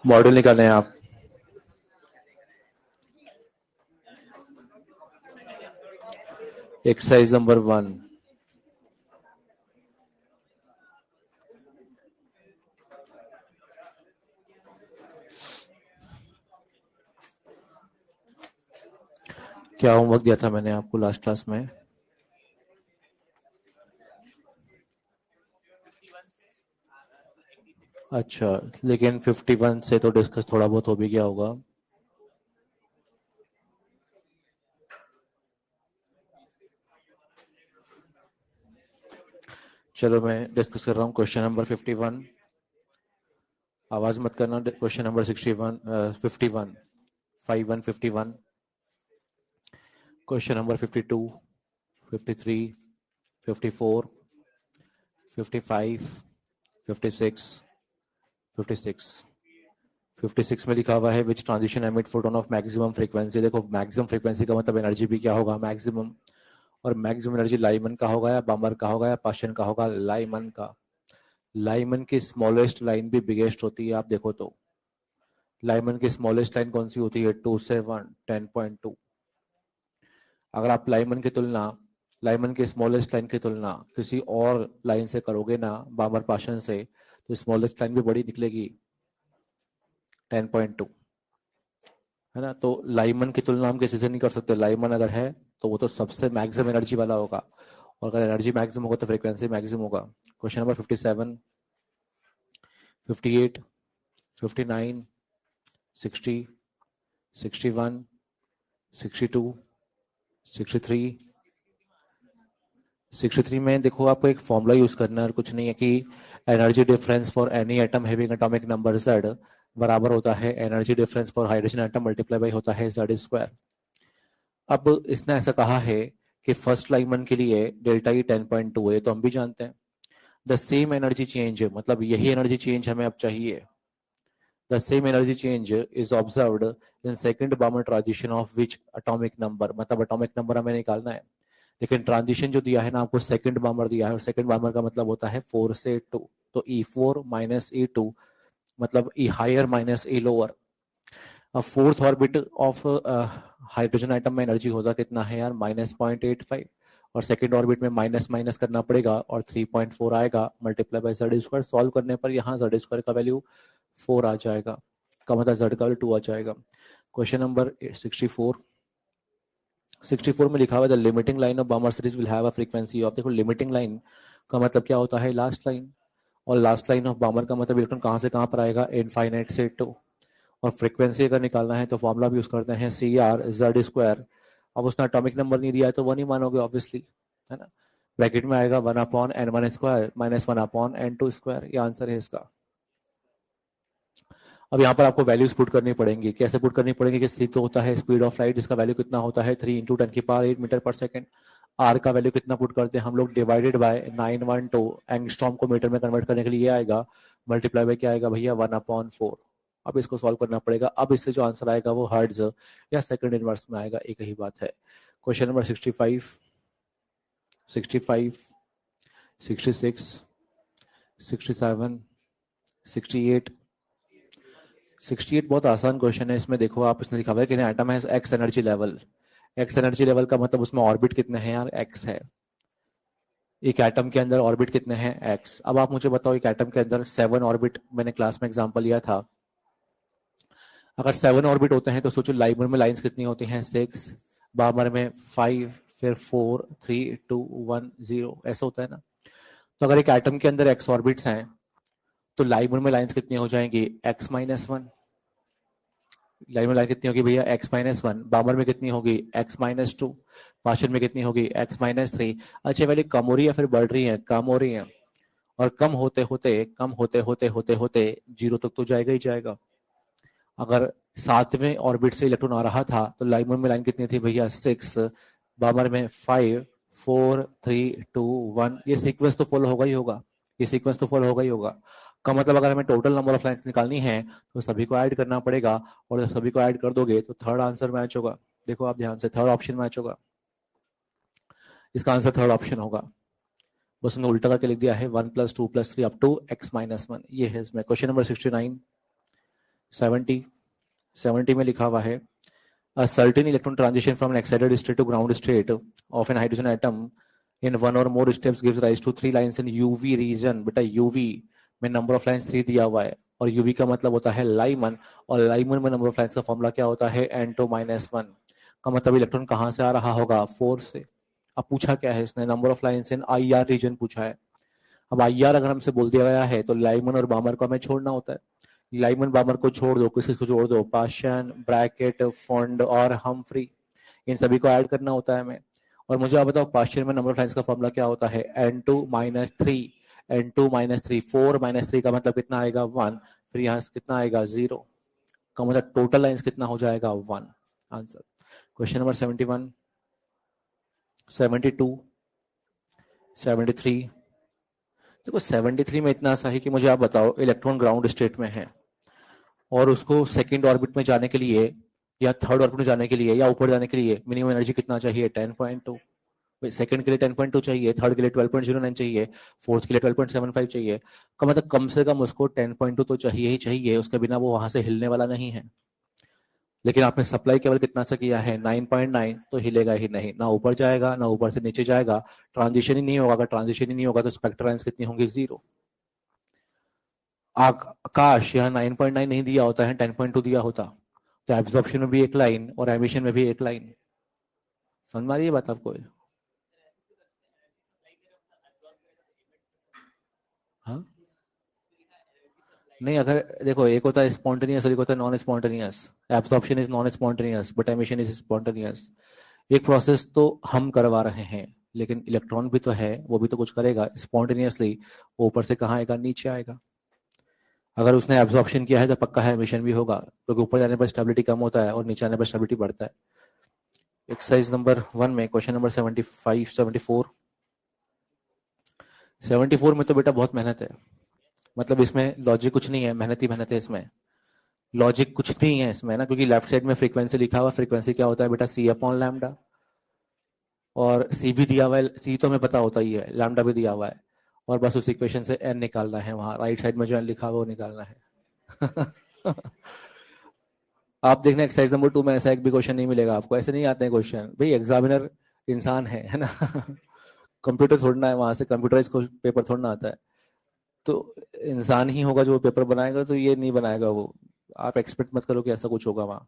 Model निकालें आप। Exercise number 1। क्या होमवर्क दिया था मैंने आपको लास्ट क्लास में? अच्छा, लेकिन 51 से तो डिस्कस थोड़ा बहुत हो भी गया होगा। चलो मैं डिस्कस कर रहा हूँ क्वेश्चन नंबर 51। आवाज मत करना। Question number 61 51 51 51। क्वेश्चन नंबर 52 53 54 55 56 56 56 में लिखा हुआ है विच transition emit photon of maximum frequency. देखो मैक्सिमम फ्रीक्वेंसी का मतलब एनर्जी भी क्या होगा, मैक्सिमम। और मैक्सिमम एनर्जी लाइमन का होगा या बामर का होगा या पाशन का होगा? लाइमन का। लाइमन की स्मॉलेस्ट लाइन भी बिगेस्ट होती है। आप देखो तो लाइमन की स्मॉलेस्ट लाइन कौन सी होती है? 2 से 1 10.2। अगर आप लाइमन की स्मॉलेस्ट लाइन की तुलना किसी और लाइन से करोगे ना, बामर पाशन से, तो स्मॉलेस्ट लाइन भी बड़ी निकलेगी, 10.2, है ना। तो लाइमन की तुलना हम किसी से नहीं कर सकते। लाइमन अगर है तो वो तो सबसे मैक्सिमम एनर्जी वाला होगा, और अगर एनर्जी मैक्सिमम होगा तो फ्रीक्वेंसी मैक्सिमम होगा। क्वेश्चन नंबर 57 58 59 60 61 62 63 63 में देखो आपको एक फॉर्मूला यूज करना है और कुछ नहीं है कि energy difference for any atom having atomic number z बराबर होता है energy difference for hydrogen atom multiply by होता है z स्क्वायर। अब इसने ऐसा कहा है कि फर्स्ट लाइमन के लिए डेल्टा ई 10.2 है, तो हम भी जानते हैं। द सेम एनर्जी चेंज, मतलब यही एनर्जी चेंज हमें अब चाहिए। The same energy change is observed in second Barmer transition of which atomic number, मतलब एटॉमिक नंबर हमें निकालना है। लेकिन ट्रांजिशन जो दिया है ना आपको, सेकंड बार्मर दिया है, और सेकंड बार्मर का मतलब होता है 4 से 2। तो E4 माइनस E2 मतलब E higher minus E lower. अब fourth orbit of hydrogen atom में एनर्जी होता कितना है यार? -0.85। और सेकंड ऑर्बिट में माइनस माइनस करना पड़ेगा और 3.4 आएगा multiply by Z square. Solve करने पर यहाँ जेड स्क्वायर का वैल्यू 4 आ जाएगा, का मतलब जेड का वैल्यू 2 आ जाएगा। क्वेश्चन नंबर 64 में लिखा हुआ है the limiting line of Barmer series will have a frequency of. देखो लिमिटिंग लाइन का मतलब क्या होता है? Last line. और लास्ट लाइन ऑफ बार्मर का मतलब इलेक्ट्रॉन कहाँ से कहाँ पर आएगा? इनफाइनाइट से 2। और फ्रीक्वेंसी अगर निकालना है तो फॉर्मूला भी यूज करते हैं CR(Z²). अब उसने एटॉमिक नंबर नहीं दिया है तो वन ही मानोगे ऑब्वियसली, है ना। ब्रैकेट में आएगा 1/n1² माइनस 1/n2²। ये आंसर है इसका। अब यहाँ पर आपको वैल्यूज पुट करनी पड़ेंगी। कैसे पुट करनी पड़ेंगी? कि सी तो होता है स्पीड ऑफ लाइट, जिसका वैल्यू कितना होता है 3 × 10⁸ मीटर पर सेकेंड। आर का वैल्यू कितना पुट करते हैं हम लोग? डिवाइडेड बाय 912 एंगस्ट्रॉम को मीटर में कन्वर्ट करने के लिए आएगा, मल्टीप्लाई बाय क्या आएगा भैया? 1/4। अब इसको सॉल्व करना पड़ेगा। अब इससे जो आंसर आएगा वो हर्ट्ज या सेकंड इनवर्स में आएगा, एक ही बात है। क्वेश्चन नंबर 65 65 66 67 68 68 बहुत आसान क्वेश्चन है। इसमें देखो आप, इसने लिखा हुआ है कि atom has x energy level. X energy level का मतलब उसमें ऑर्बिट कितने हैं यार? एक्स है। एक एटम के अंदर ऑर्बिट कितने हैं? एक्स। अब आप मुझे बताओ, एक एटम के अंदर 7 ऑर्बिट, मैंने क्लास में एग्जांपल लिया था, अगर 7 ऑर्बिट होते हैं तो सोचो लाइमर में लाइंस कितनी होती हैं? 6, बामर में 5, फिर 4 3 2 1 0, ऐसा होता है ना। तो अगर एक एटम के अंदर एक्स ऑर्बिट्स हैं तो लाइमर में लाइंस कितनी हो जाएंगी? x-1। लाइन में लाइन कितनी होगी भैया? x-1। बामर में कितनी होगी? x-2। पाशन में कितनी होगी? x-3। अच्छा वैल्यू कम हो रही है फिर बढ़ रही है? कम हो रही है। और कम होते होते जीरो तक तो जाएगा ही जाएगा। अगर 7वें ऑर्बिट से इलेक्ट्रॉन आ रहा था तो लाइमर में लाइन कितनी थी भैया? 6, बामर में 5 4 3 2 1। ये सीक्वेंस तो फॉलो होगा ही होगा, ये सीक्वेंस तो फॉलो होगा ही होगा। का मतलब अगर हमें टोटल नंबर ऑफ लाइंस निकालनी है तो सभी को ऐड करना पड़ेगा, और जब सभी को ऐड कर दोगे तो थर्ड आंसर मैच होगा। देखो आप ध्यान से, थर्ड ऑप्शन मैच होगा। इसका आंसर थर्ड ऑप्शन होगा। बस उन्होंने उल्टा करके लिख दिया है 1 + 2 + 3 अप टू x-1। ये है इसमें। क्वेश्चन नंबर 69 70 में लिखा हुआ है a certain electron transition from an excited state to ground state of an hydrogen atom in one or more steps gives rise to 3 lines in UV region. बेटा UV में number of lines 3 दिया हुआ है और UV का मतलब होता है लाइमन, और लाइमन में नंबर ऑफ लाइंस का फॉर्मूला क्या होता है N2-1 का मतलब इलेक्ट्रॉन कहां से आ रहा होगा 4 से। अब पूछा क्या है इसने, number of lines in IR region पूछा है। अब IR अगर हमसे बोल दिया गया है तो लाइमन और बामर को हमें छोड़ना होता है। लाइमन बामर को छोड़ दो, किसी को छोड़ दो, पाशन, ब्रैकेट, फॉन्ड और हमफ्री, इन सभी को ऐड करना होता है हमें। और मुझे आप बताओ पाशन में नंबर ऑफ लाइंस का फॉर्मूला क्या होता है N2-3, N2-3, 4-3 का मतलब कितना आएगा 1, फिर यहाँ से कितना आएगा 0 का मतलब टोटल लाइंस कितना हो जाएगा 1। Answer question number 71, 72, 73। देखो 73 में इतना सा है कि मुझे आप बताओ इलेक्ट्रॉन ग्राउंड स्टेट में है और उसको सेकंड ऑर्बिट में जाने के लिए या थर्ड ऑर्बिट में जाने के लिए या ऊपर जाने के लिए मिनिमम एनर्जी कितना चाहिए 10.2। सेकंड के लिए 10.2 चाहिए, थर्ड के लिए 12.09 चाहिए, फोर्थ के लिए 12.75 चाहिए, का मतलब कम से कम उसको 10.2 तो चाहिए ही चाहिए, उसके बिना वो वहां से हिलने वाला नहीं है। लेकिन आपने सप्लाई केवल कितना सा किया है 9.9, तो हिलेगा ही नहीं, ना ऊपर जाएगा ना ऊपर से नीचे जाएगा, ट्रांजिशन ही नहीं होगा। अगर ट्रांजिशन ही नहीं होगा तो स्पेक्ट्रल लाइंस कितनी होंगी 0। आकाश यहाँ 9.9 नहीं दिया होता है, 10.2 दिया होता तो एब्जॉर्प्शन में भी एक लाइन और एमिशन में भी एक लाइन। समझ में आ रही है बात आपको? हाँ नहीं, अगर देखो एक होता है स्पॉन्टेनियस और एक होता है non spontaneous. Absorption is non spontaneous but emission is spontaneous. एक प्रोसेस तो हम करवा रहे हैं लेकिन इलेक्ट्रॉन भी तो है, वो भी तो कुछ करेगा स्पॉन्टेनियसली। वो ऊपर से कहाँ आएगा, नीचे आएगा। अगर उसने एब्जॉर्प्शन किया है तो पक्का है एमिशन भी होगा, क्योंकि ऊपर जाने पर स्टेबिलिटी कम होता है और नीचे आने पर स्टेबिलिटी बढ़ता है। एक्सरसाइज नंबर 1 में क्वेश्चन नंबर 75, 74 में तो बेटा बहुत मेहनत है। मतलब इसमें लॉजिक कुछ नहीं है, मेहनत ही मेहनत है इसमें। लॉजिक कुछ नहीं है इसमें ना, क्योंकि लेफ्ट साइड में फ्रीक्वेंसी लिखा हुआ, फ्रीक्वेंसी क्या होता है बेटा C/λ, और C भी दिया हुआ है, C तो हमें पता होता ही है, लैम्डा भी दिया हुआ है, और बस उस इक्वेशन से n निकालना है, वहां राइट साइड में जो n लिखा हुआ वो निकालना है। आप देखना एक्सरसाइज नंबर 2 में ऐसा एक भी क्वेश्चन नहीं मिलेगा आपको, ऐसे नहीं आते हैं क्वेश्चन भाई। एग्जामिनर इंसान है ना। कंप्यूटर थोड़ना है, वहां से कंप्यूटराइज पेपर थोड़ना आता है। तो इंसान ही होगा जो पेपर बनाएगा, तो ये नहीं बनाएगा वो। आप एक्सपेक्ट मत करो कि ऐसा कुछ होगा वहां।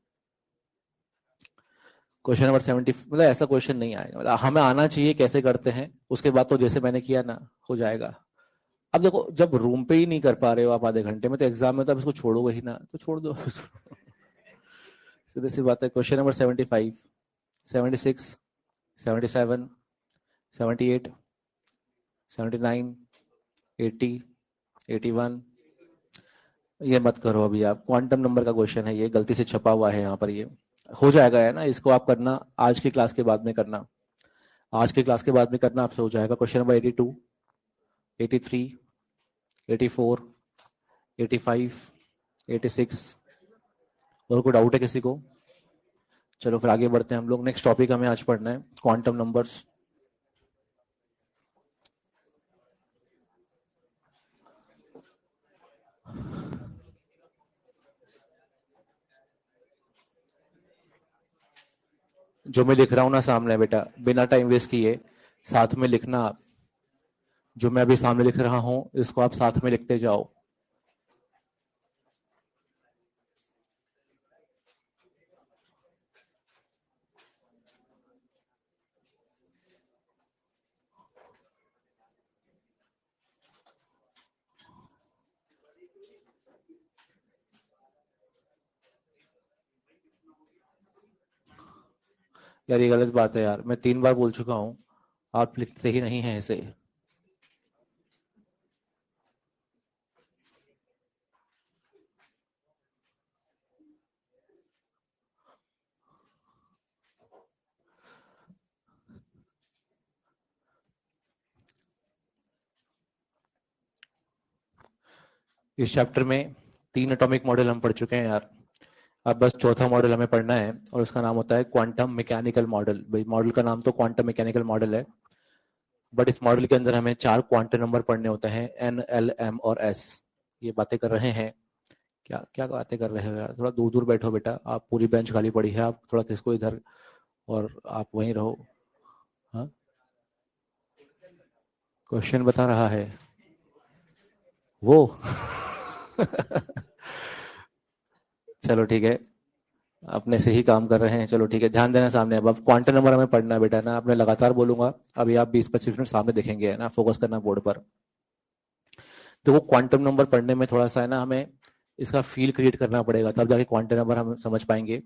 क्वेश्चन नंबर 70, मतलब ऐसा क्वेश्चन नहीं आएगा, मतलब हमें आना चाहिए कैसे करते हैं, उसके बाद तो जैसे मैंने किया ना हो जाएगा। अब देखो जब रूम पे ही नहीं कर पा रहे हो आप आधे घंटे में, तो एग्जाम में तो आप इसको छोड़ोगे ही ना, तो छोड़ दो। सीधी सी बात है। Question number 75, 76, 77, 78, 79, 80, 81। ये मत करो अभी आप, क्वांटम नंबर का क्वेश्चन है ये, गलती से छपा हुआ है यहाँ पर। ये हो जाएगा है ना, इसको आप करना आज की क्लास के बाद में करना, आज की क्लास के बाद में करना, आपसे हो जाएगा। Question number 82, 83, 84, 85, 86। और कोई डाउट है किसी को? चलो फिर आगे बढ़ते हैं हम लोग। नेक्स्ट टॉपिक हमें आज पढ़ना है क्वांटम नंबर्स। जो मैं लिख रहा हूं ना सामने बेटा, बिना टाइम वेस्ट किए साथ में लिखना आप। जो मैं अभी सामने लिख रहा हूं इसको आप साथ में लिखते जाओ। यार ये गलत बात है यार, मैं 3 बार बोल चुका हूं, आप लिखते ही नहीं है इसे। इस चैप्टर में 3 एटॉमिक मॉडल हम पढ़ चुके हैं यार। अब बस चौथा मॉडल हमें पढ़ना है और उसका नाम होता है क्वांटम मैकेनिकल मॉडल। भाई मॉडल का नाम तो क्वांटम मैकेनिकल मॉडल है, बट इस मॉडल के अंदर हमें 4 क्वांटम नंबर पढ़ने होते हैं, N, L, M और S। ये बातें कर रहे हैं क्या क्या बातें कर रहे हो यार, थोड़ा दूर दूर बैठो बेटा, आप पूरी बेंच खाली पड़ी है, आप थोड़ा किसको इधर, और आप वहीं रहो। हाँ, क्वेश्चन बता रहा है वो। चलो ठीक है, अपने से ही काम कर रहे हैं, चलो ठीक है, ध्यान देना सामने। अब क्वांटम नंबर हमें पढ़ना है बेटा ना, आपने लगातार बोलूंगा, अभी आप 20-25 मिनट सामने देखेंगे ना, फोकस करना बोर्ड पर। तो वो क्वांटम नंबर पढ़ने में थोड़ा सा है ना, हमें इसका फील क्रिएट करना पड़ेगा, तब जाके क्वांटम नंबर हम समझ पाएंगे।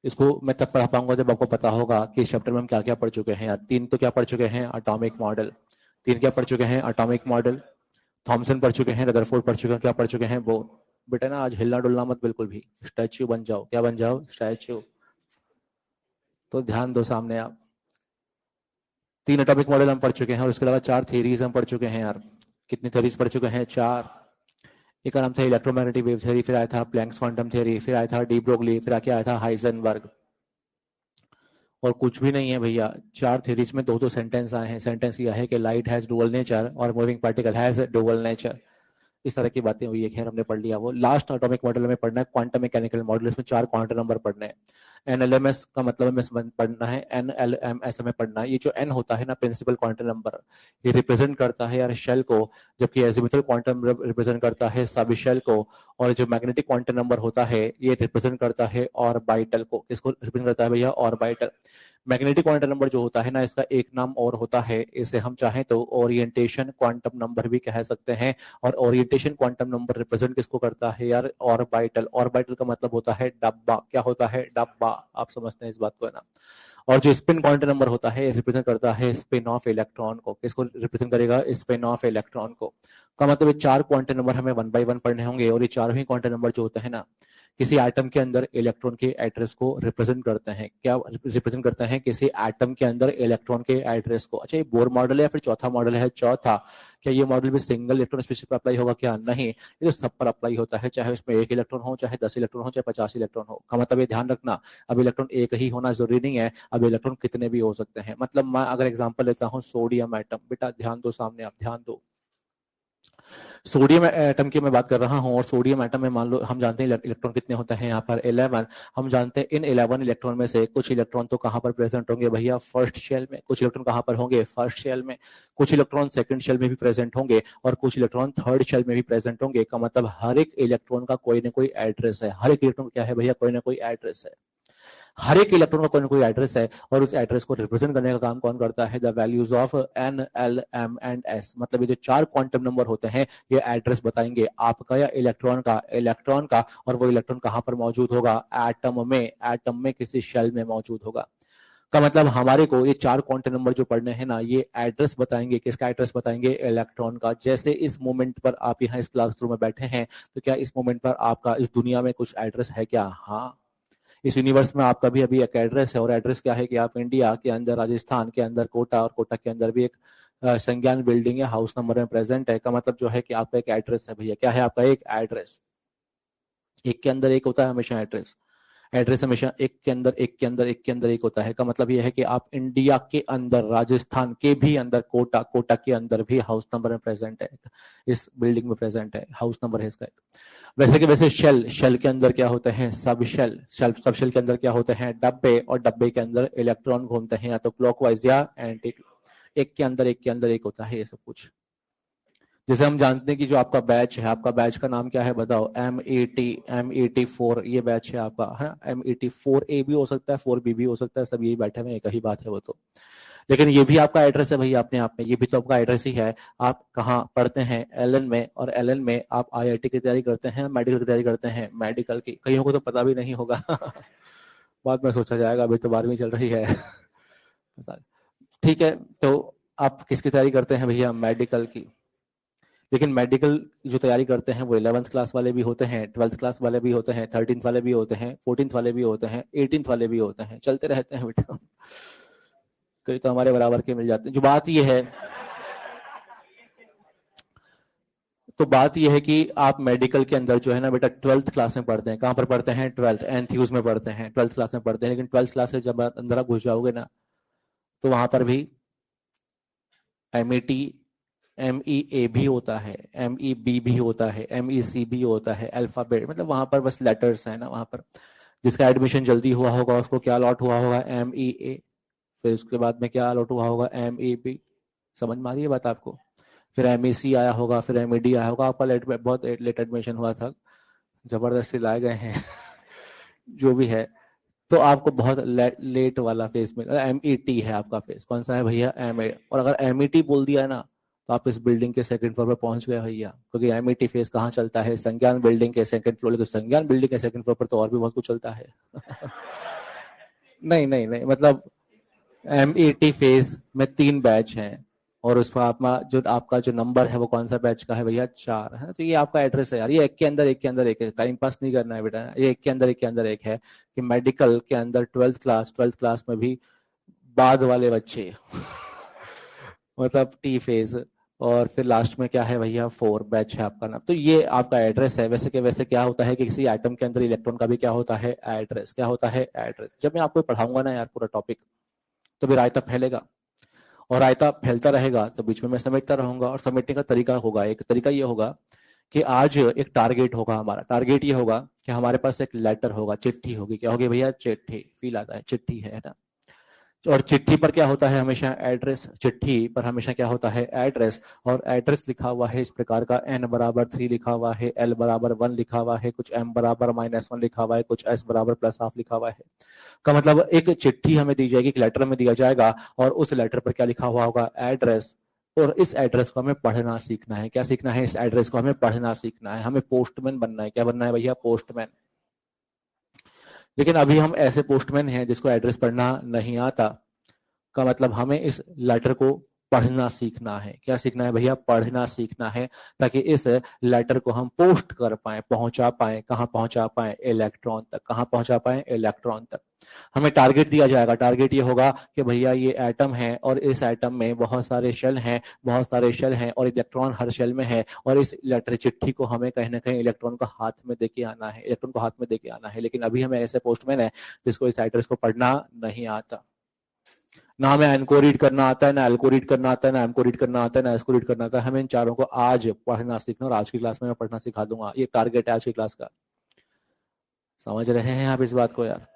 इसको मैं तब पढ़ा पाऊंगा जब आपको पता होगा कि इस चैप्टर में हम क्या क्या पढ़ चुके हैं यार। 3 तो क्या पढ़ चुके हैं, एटॉमिक मॉडल। 3 क्या पढ़ चुके हैं, एटॉमिक मॉडल। थॉमसन पढ़ चुके हैं, रदरफोर्ड पढ़ चुके हैं, क्या पढ़ चुके हैं वो। बेटा ना आज हिलना डुलना मत बिल्कुल भी, स्टैच्यू बन जाओ, क्या बन जाओ, स्टैच्यू। तो ध्यान दो सामने आप। 3 एटॉमिक मॉडल हम पढ़ चुके हैं, और उसके अलावा 4 थ्योरीज हम पढ़ चुके हैं यार। कितनी थ्योरीज पढ़ चुके हैं, 4। एक का नाम था इलेक्ट्रोमैग्नेटिक वेव थ्योरी, फिर आया था प्लैंक्स क्वांटम थ्योरी, फिर आया था डी ब्रोगली, फिर आके आया था हाइजेनबर्ग। और कुछ भी नहीं है भैया, 4 थ्योरीज में 2-2 सेंटेंस आए हैं। सेंटेंस यह है कि लाइट हैज डुअल नेचर और moving particle has dual nature. इस तरह की बातें हुई है, खैर हमने पढ़ लिया वो। लास्ट एटॉमिक मॉडल में पढ़ना है क्वांटम मैकेनिकल मॉडल, इसमें 4 क्वांटम नंबर पढ़ने हैं। एनएलएमएस का मतलब हमें पढ़ना है, एनएलएमएस हमें पढ़ना है। ये जो एन होता है ना, प्रिंसिपल क्वांटम नंबर, ये रिप्रेजेंट करता है यार शेल को, जबकि एजिमुथल क्वांटम रिप्रेजेंट करता है सब शेल को। और जो मैग्नेटिक क्वांटम नंबर होता है ये रिप्रेजेंट करता है ऑर्बिटल को। किसको रिप्रेजेंट करता है भैया, ऑर्बिटल। मैग्नेटिक क्वांटम नंबर जो होता है ना, इसका एक नाम और होता है, इसे हम चाहें तो ओरिएंटेशन क्वांटम नंबर भी कह सकते हैं। और ओरिएंटेशन क्वांटम नंबर रिप्रेजेंट किसको करता है यार, ऑर्बिटल। ऑर्बिटल का मतलब होता है डब्बा, क्या होता है, डब्बा। आप समझते हैं इस बात को है ना। और जो स्पिन क्वांटम नंबर होता है रिप्रेजेंट करता है स्पिन ऑफ इलेक्ट्रॉन को। किसको रिप्रेजेंट करेगा, स्पिन ऑफ इलेक्ट्रॉन को। का मतलब ये 4 क्वांटम नंबर हमें 1 बाय 1 पढ़ने होंगे, और ये चारों ही क्वांटम नंबर जो होते हैं ना, किसी एटम के अंदर इलेक्ट्रॉन के एड्रेस को रिप्रेजेंट करते हैं। क्या रिप्रेजेंट करते हैं, किसी एटम के अंदर इलेक्ट्रॉन के एड्रेस को। अच्छा, ये बोर मॉडल है या फिर चौथा मॉडल है, चौथा। क्या ये मॉडल भी सिंगल इलेक्ट्रॉन स्पीशीज पर अप्लाई होगा, क्या नहीं, ये तो सब पर अप्लाई होता है, चाहे उसमें 1 इलेक्ट्रॉन हो, चाहे 10 इलेक्ट्रॉन हो, चाहे 50 इलेक्ट्रॉन हो। का मतलब ये ध्यान रखना, अब इलेक्ट्रॉन एक ही होना जरूरी नहीं है, अब इलेक्ट्रॉन कितने भी हो सकते हैं। मतलब मैं अगर एग्जांपल लेता हूँ सोडियम एटम, बेटा ध्यान दो सामने, आप ध्यान दो। सोडियम एटम की मैं बात कर रहा हूं, और सोडियम एटम में मान लो हम जानते हैं इलेक्ट्रॉन कितने होते हैं यहाँ पर, 11। हम जानते हैं इन 11 इलेक्ट्रॉन में से कुछ इलेक्ट्रॉन तो कहां पर प्रेजेंट होंगे भैया, फर्स्ट शेल में। कुछ इलेक्ट्रॉन कहां पर होंगे, फर्स्ट शेल में। कुछ इलेक्ट्रॉन सेकंड शेल में भी प्रेजेंट होंगे, और कुछ इलेक्ट्रॉन थर्ड शेल में भी प्रेजेंट होंगे। का मतलब हर एक इलेक्ट्रॉन का कोई ना कोई एड्रेस है। हर एक इलेक्ट्रॉन क्या है भैया, कोई ना कोई एड्रेस है। हर एक इलेक्ट्रॉन का कोई ना कोई एड्रेस है, और उस एड्रेस को रिप्रेजेंट करने का काम कौन करता है, the values of N, L, M and S. मतलब ये जो 4 क्वांटम नंबर होते हैं, ये एड्रेस बताएंगे आपका या इलेक्ट्रॉन का। और वो इलेक्ट्रॉन कहां पर मौजूद होगा, एटम में किसी शेल में मौजूद होगा। का मतलब हमारे को ये 4 क्वांटम नंबर जो पढ़ने हैं ना, ये एड्रेस बताएंगे, किसका एड्रेस बताएंगे, इलेक्ट्रॉन का। जैसे इस मोमेंट पर आप यहाँ इस क्लासरूम में बैठे हैं, तो क्या इस मोमेंट पर आपका इस दुनिया में कुछ एड्रेस है क्या, हाँ। इस यूनिवर्स में आपका भी अभी एक एड्रेस है, और एड्रेस क्या है कि आप इंडिया के अंदर, राजस्थान के अंदर कोटा, और कोटा के अंदर भी एक संज्ञान बिल्डिंग है, हाउस नंबर में प्रेजेंट है। का मतलब जो है कि आपका एक एड्रेस है भैया, क्या है आपका एक एड्रेस। एक के अंदर एक होता है हमेशा एड्रेस। एड्रेस हमेशा एक के अंदर एक के अंदर एक के अंदर एक होता है। का मतलब यह है कि आप इंडिया के अंदर, राजस्थान के भी अंदर, कोटा के अंदर भी हाउस नंबर में प्रेजेंट है, इस बिल्डिंग में प्रेजेंट है, हाउस नंबर है इसका एक। वैसे कि वैसे शेल के अंदर क्या होते हैं, सब शेल के अंदर क्या होते हैं, डब्बे। और डब्बे के अंदर इलेक्ट्रॉन घूमते हैं, या तो क्लॉकवाइज या एंटी। एक के अंदर एक होता है ये सब कुछ। जैसे हम जानते हैं कि जो आपका बैच है, आपका बैच का नाम क्या है बताओ, M80 ये बैच है आपका, है M84A भी हो सकता है, 4B भी हो सकता है, सब यही बैठे हुए, एक ही बात है वो तो। लेकिन ये भी आपका एड्रेस है भैया अपने आप में, ये भी तो आपका एड्रेस ही है। आप कहाँ पढ़ते हैं, एलन में, और एलन में आप IIT की तैयारी करते हैं, मेडिकल की तैयारी करते हैं, मेडिकल की। कईयों को तो पता भी नहीं होगा। बाद में सोचा जाएगा, अभी तो 12वीं चल रही है। ठीक है, तो आप किसकी तैयारी करते हैं भैया, मेडिकल की। लेकिन मेडिकल जो तैयारी करते हैं वो 11th क्लास वाले भी होते हैं, 12th क्लास वाले भी होते हैं, 13th वाले भी होते हैं, 14th वाले भी होते हैं, 18th वाले भी होते हैं, चलते रहते हैं बेटा। कई तो हमारे बराबर के मिल जाते हैं। जो बात ये है, तो बात यह है कि आप मेडिकल के अंदर जो है ना बेटा 12th क्लास में पढ़ते हैं। कहां पर पढ़ते हैं, 12th एंथ्यूज में पढ़ते हैं, 12th क्लास में पढ़ते हैं। लेकिन 12th क्लास से जब आप अंदर घुस जाओगे ना, तो वहां पर भी MET MEA भी होता है, MEB भी होता है, MEC भी होता है, अल्फाबेट, मतलब वहां पर बस लेटर्स है ना, वहां पर जिसका एडमिशन जल्दी हुआ होगा उसको क्या अलॉट हुआ होगा, MEA, फिर उसके बाद में क्या अलॉट हुआ होगा, MEB। समझ में आ रही है बात आपको? फिर MEC आया होगा, फिर MED आया होगा। आपका बहुत लेट एडमिशन हुआ था, जबरदस्ती लाए गए हैं जो भी है, तो आपको बहुत लेट वाला फेज में MET है आपका फेज। कौन सा है भैया? MA। और अगर MET बोल दिया है ना तो आप इस बिल्डिंग के सेकंड फ्लोर पर पहुंच गए भैया, क्योंकि MET फेज कहाँ चलता है? संज्ञान बिल्डिंग के सेकंड फ्लोर। तो संज्ञान बिल्डिंग के सेकंड फ्लोर पर तो और भी बहुत कुछ चलता है नहीं नहीं नहीं, मतलब MET फेज में 3 बैच हैं, और उसमें आपका जो नंबर है वो कौन सा बैच का है भैया? 4 है। तो ये आपका एड्रेस है यार, ये एक के अंदर एक के अंदर एक है, टाइम पास नहीं करना है बेटा, ये एक के अंदर एक के अंदर एक है कि मेडिकल के अंदर 12th क्लास में भी बाद वाले बच्चे मतलब T फेज, और फिर लास्ट में क्या है भैया? 4 बैच है आपका नाम। तो ये आपका एड्रेस है। वैसे क्या होता है कि किसी एटम के अंदर इलेक्ट्रॉन का भी क्या होता है? एड्रेस। क्या होता है? एड्रेस। जब मैं आपको पढ़ाऊंगा ना यार पूरा टॉपिक, तो फिर रायता फैलेगा, और रायता फैलता रहेगा तो बीच में मैं समेटता रहूंगा। और समेटने का तरीका होगा, एक तरीका ये होगा कि आज एक टारगेट होगा हमारा। टारगेट ये होगा कि हमारे पास एक लेटर होगा, चिट्ठी होगी। क्या होगी भैया? चिट्ठी। फील आता है? चिट्ठी है ना। और चिट्ठी पर क्या होता है? हमेशा एड्रेस। चिट्ठी पर हमेशा क्या होता है? एड्रेस। और एड्रेस लिखा हुआ है इस प्रकार का, n बराबर 3 लिखा हुआ है, l बराबर 1 लिखा हुआ है, कुछ m बराबर -1 लिखा हुआ है, कुछ s बराबर +½ लिखा हुआ है। का मतलब एक चिट्ठी हमें दी जाएगी, एक लेटर में दिया जाएगा, और उस लेटर पर क्या लिखा हुआ होगा? एड्रेस। और इस एड्रेस को हमें पढ़ना सीखना है। क्या सीखना है? इस एड्रेस को हमें पढ़ना सीखना है। हमें पोस्टमैन बनना है। क्या बनना है भैया? पोस्टमैन। लेकिन अभी हम ऐसे पोस्टमैन हैं जिसको एड्रेस पढ़ना नहीं आता। का मतलब हमें इस लेटर को पढ़ना सीखना है। क्या सीखना है भैया? पढ़ना सीखना है, ताकि इस लेटर को हम पोस्ट कर पाए, पहुंचा पाए। कहां पहुंचा पाए? इलेक्ट्रॉन तक। कहां पहुंचा पाए? इलेक्ट्रॉन तक। हमें टारगेट दिया जाएगा। टारगेट ये होगा कि भैया ये एटम है, और इस एटम में बहुत सारे शेल हैं, बहुत सारे शेल हैं, और इलेक्ट्रॉन हर शेल में है, और इस लेटर चिट्ठी को हमें कहीं ना कहीं इलेक्ट्रॉन को हाथ में देके आना है, इलेक्ट्रॉन को हाथ में देके आना है। लेकिन अभी हमें ऐसे पोस्टमैन है जिसको इस एड्रेस को पढ़ना नहीं आता। ना हमें एन को रीड करना आता है, ना एल को रीड करना आता है, ना एम को रीड करना आता है, ना एस को रीड करना आता है। हमें इन चारों को आज पढ़ना सीखना, और आज की क्लास में मैं पढ़ना सिखा दूंगा। ये टारगेट है आज की क्लास का। समझ रहे हैं आप इस बात को यार?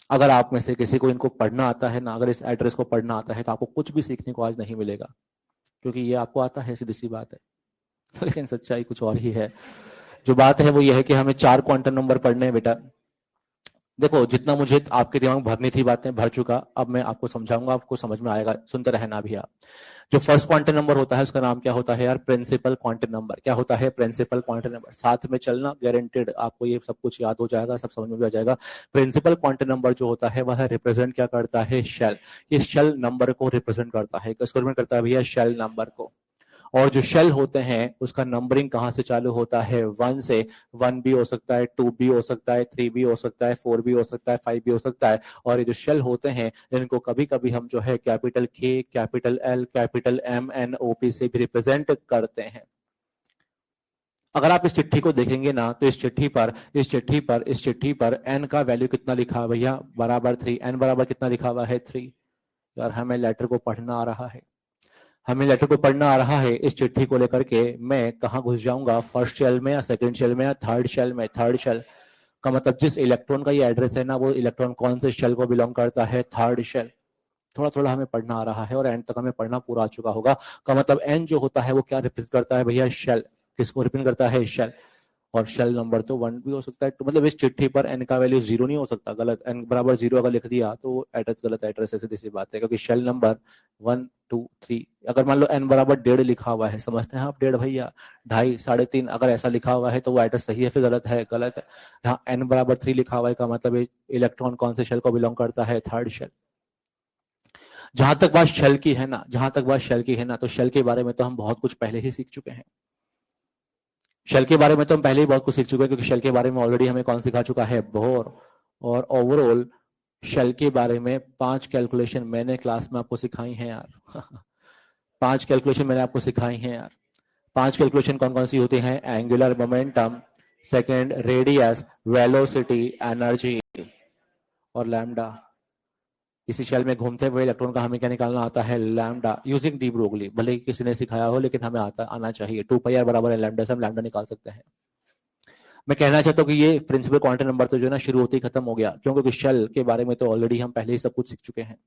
अगर आप में से किसी को इनको पढ़ना आता है ना, अगर इस एड्रेस को पढ़ना आता है, तो आपको कुछ भी सीखने को आज नहीं मिलेगा, क्योंकि ये आपको आता है, सीधी सी बात है। लेकिन सच्चाई कुछ और ही है। जो बात है वो ये है कि हमें 4 क्वांटम नंबर पढ़ने हैं बेटा। देखो, जितना मुझे आपके दिमाग में भरनी थी बातें भर चुका। अब मैं आपको समझाऊंगा, आपको समझ में आएगा, सुनते रहना भी आप। जो फर्स्ट क्वांटम नंबर होता है उसका नाम क्या होता है यार? Principal quantum number. क्या होता है? Principal quantum number. साथ में चलना, गारंटेड आपको ये सब कुछ याद हो जाएगा, सब समझ में भी आ जाएगा। प्रिंसिपल क्वांटम नंबर जो होता है वह रिप्रेजेंट क्या करता है? शेल। इस शेल नंबर को रिप्रेजेंट करता है। किसको रिप्रेजेंट करता है भैया? शेल नंबर को। और जो शेल होते हैं उसका नंबरिंग कहां से चालू होता है? 1 से। 1 भी हो सकता है, 2 भी हो सकता है, 3 भी हो सकता है, 4 भी हो सकता है, 5 भी हो सकता है। और ये जो शेल होते हैं इनको कभी कभी हम जो है capital K, capital L, capital M, N, O, P से भी रिप्रेजेंट करते हैं। अगर आप इस चिट्ठी को देखेंगे ना, तो इस चिट्ठी पर n का वैल्यू कितना लिखा है भैया? बराबर 3। n बराबर कितना लिखा हुआ है? 3। यार हमें लेटर को पढ़ना आ रहा है, हमें लेटर को पढ़ना आ रहा है। इस चिट्ठी को लेकर के मैं कहां घुस जाऊंगा? फर्स्ट शेल में, या सेकंड शेल में, या थर्ड शेल में? Third shell. का मतलब जिस इलेक्ट्रॉन का ये एड्रेस है ना, वो इलेक्ट्रॉन कौन से शेल को बिलोंग करता है? Third shell. थोड़ा थोड़ा हमें पढ़ना आ रहा है, और एंड तक हमें पढ़ना पूरा आ चुका होगा। का मतलब एन जो होता है वो क्या रिप्रेजेंट करता है भैया? शेल। किसको रिप्रेजेंट करता है? शेल। और शेल नंबर तो 1 भी हो सकता है, तो मतलब इस चिट्ठी पर n का वैल्यू 0 नहीं हो सकता। गलत। n बराबर 0 अगर लिख दिया तो एड्रेस गलत एड्रेस है, सीधी सी बात है। क्योंकि शेल नंबर 1, 2, 3, अगर मान लो n बराबर 1.5 लिखा हुआ है, समझते हैं आप? 1.5 भैया, 2.5, 3.5, अगर ऐसा लिखा हुआ है तो वो एड्रेस सही है फिर गलत है? गलत है। यहाँ n बराबर 3 लिखा हुआ है, का मतलब इलेक्ट्रॉन कौन से शेल को बिलोंग करता है? Third shell. जहां तक बात शेल की है ना, तो शेल के बारे में तो हम बहुत कुछ पहले ही सीख चुके हैं। शेल के बारे में तो हम पहले ही बहुत कुछ सीख चुके हैं, क्योंकि शेल के बारे में ऑलरेडी हमें कौन सिखा चुका है? बोर। और ओवरऑल शेल के बारे में 5 कैलकुलेशन मैंने क्लास में आपको सिखाई हैं यार 5 कैलकुलेशन मैंने आपको सिखाई हैं यार। 5 कैलकुलेशन कौन कौन सी होती हैं? Angular momentum, second radius, velocity, energy और लैम्डा। किसी शेल में घूमते हुए इलेक्ट्रॉन का हमें क्या निकालना आता है, लैम्डा, यूजिंग डी ब्रोगली। भले ही किसी ने सिखाया हो लेकिन हमें आना चाहिए। 2πr बराबर है लैम्डा से हम लैम्डा निकाल सकते हैं। मैं कहना चाहता हूँ कि ये प्रिंसिपल क्वांटम नंबर तो जो है ना शुरू होते ही खत्म हो गया, क्योंकि शेल के बारे में तो ऑलरेडी हम पहले ही सब कुछ सीख चुके हैं।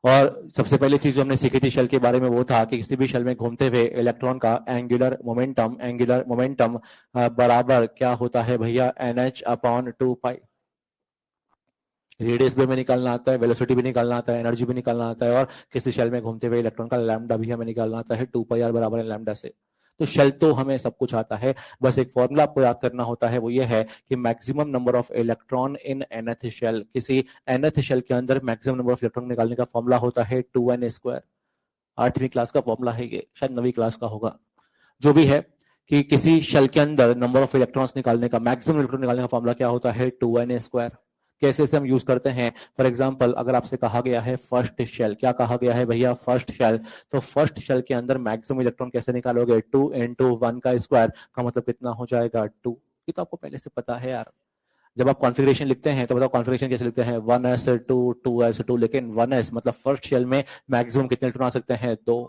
और सबसे पहली चीज जो हमने सीखी थी शेल के बारे में वो था कि किसी भी शेल में घूमते हुए इलेक्ट्रॉन का एंगुलर मोमेंटम बराबर क्या होता है भैया, NH/2π। रेडियस भी हमें निकालना आता है, वेलोसिटी भी निकालना आता है, एनर्जी भी निकालना आता है, और किसी शेल में घूमते हुए इलेक्ट्रॉन का लैम्डा भी हमें निकालना आता है 2πr बराबर है लैम्डा से। तो शेल तो हमें सब कुछ आता है, बस एक फॉर्मूला आपको याद करना होता है, वो ये है कि maximum number of electron in nth shell, किसी nth शेल के अंदर मैक्सिमम नंबर ऑफ इलेक्ट्रॉन निकालने का फॉर्मूला होता है 2n²। 8वीं क्लास का फॉर्मूला है ये, शायद 9वीं क्लास का होगा, जो भी है, कि किसी शेल के अंदर नंबर ऑफ इलेक्ट्रॉन्स निकालने का, मैक्सिमम इलेक्ट्रॉन निकालने का फॉर्मूला क्या होता है, 2n²। कैसे इसे हम यूज करते हैं, फॉर एग्जांपल अगर आपसे कहा गया है फर्स्ट शेल, क्या कहा गया है भैया, फर्स्ट शेल, तो फर्स्ट शेल के अंदर मैक्सिमम इलेक्ट्रॉन कैसे निकालोगे, 2 × 1 का स्क्वायर का मतलब कितना हो जाएगा, 2। ये तो आपको पहले से पता है यार। जब आप कॉन्फ़िगरेशन लिखते हैं तो बताओ कॉन्फ़िगरेशन कैसे लिखते हैं, 1s2 2s2, लेकिन 1s मतलब फर्स्ट शेल में मैक्सिमम कितने इलेक्ट्रॉन आ सकते हैं, 2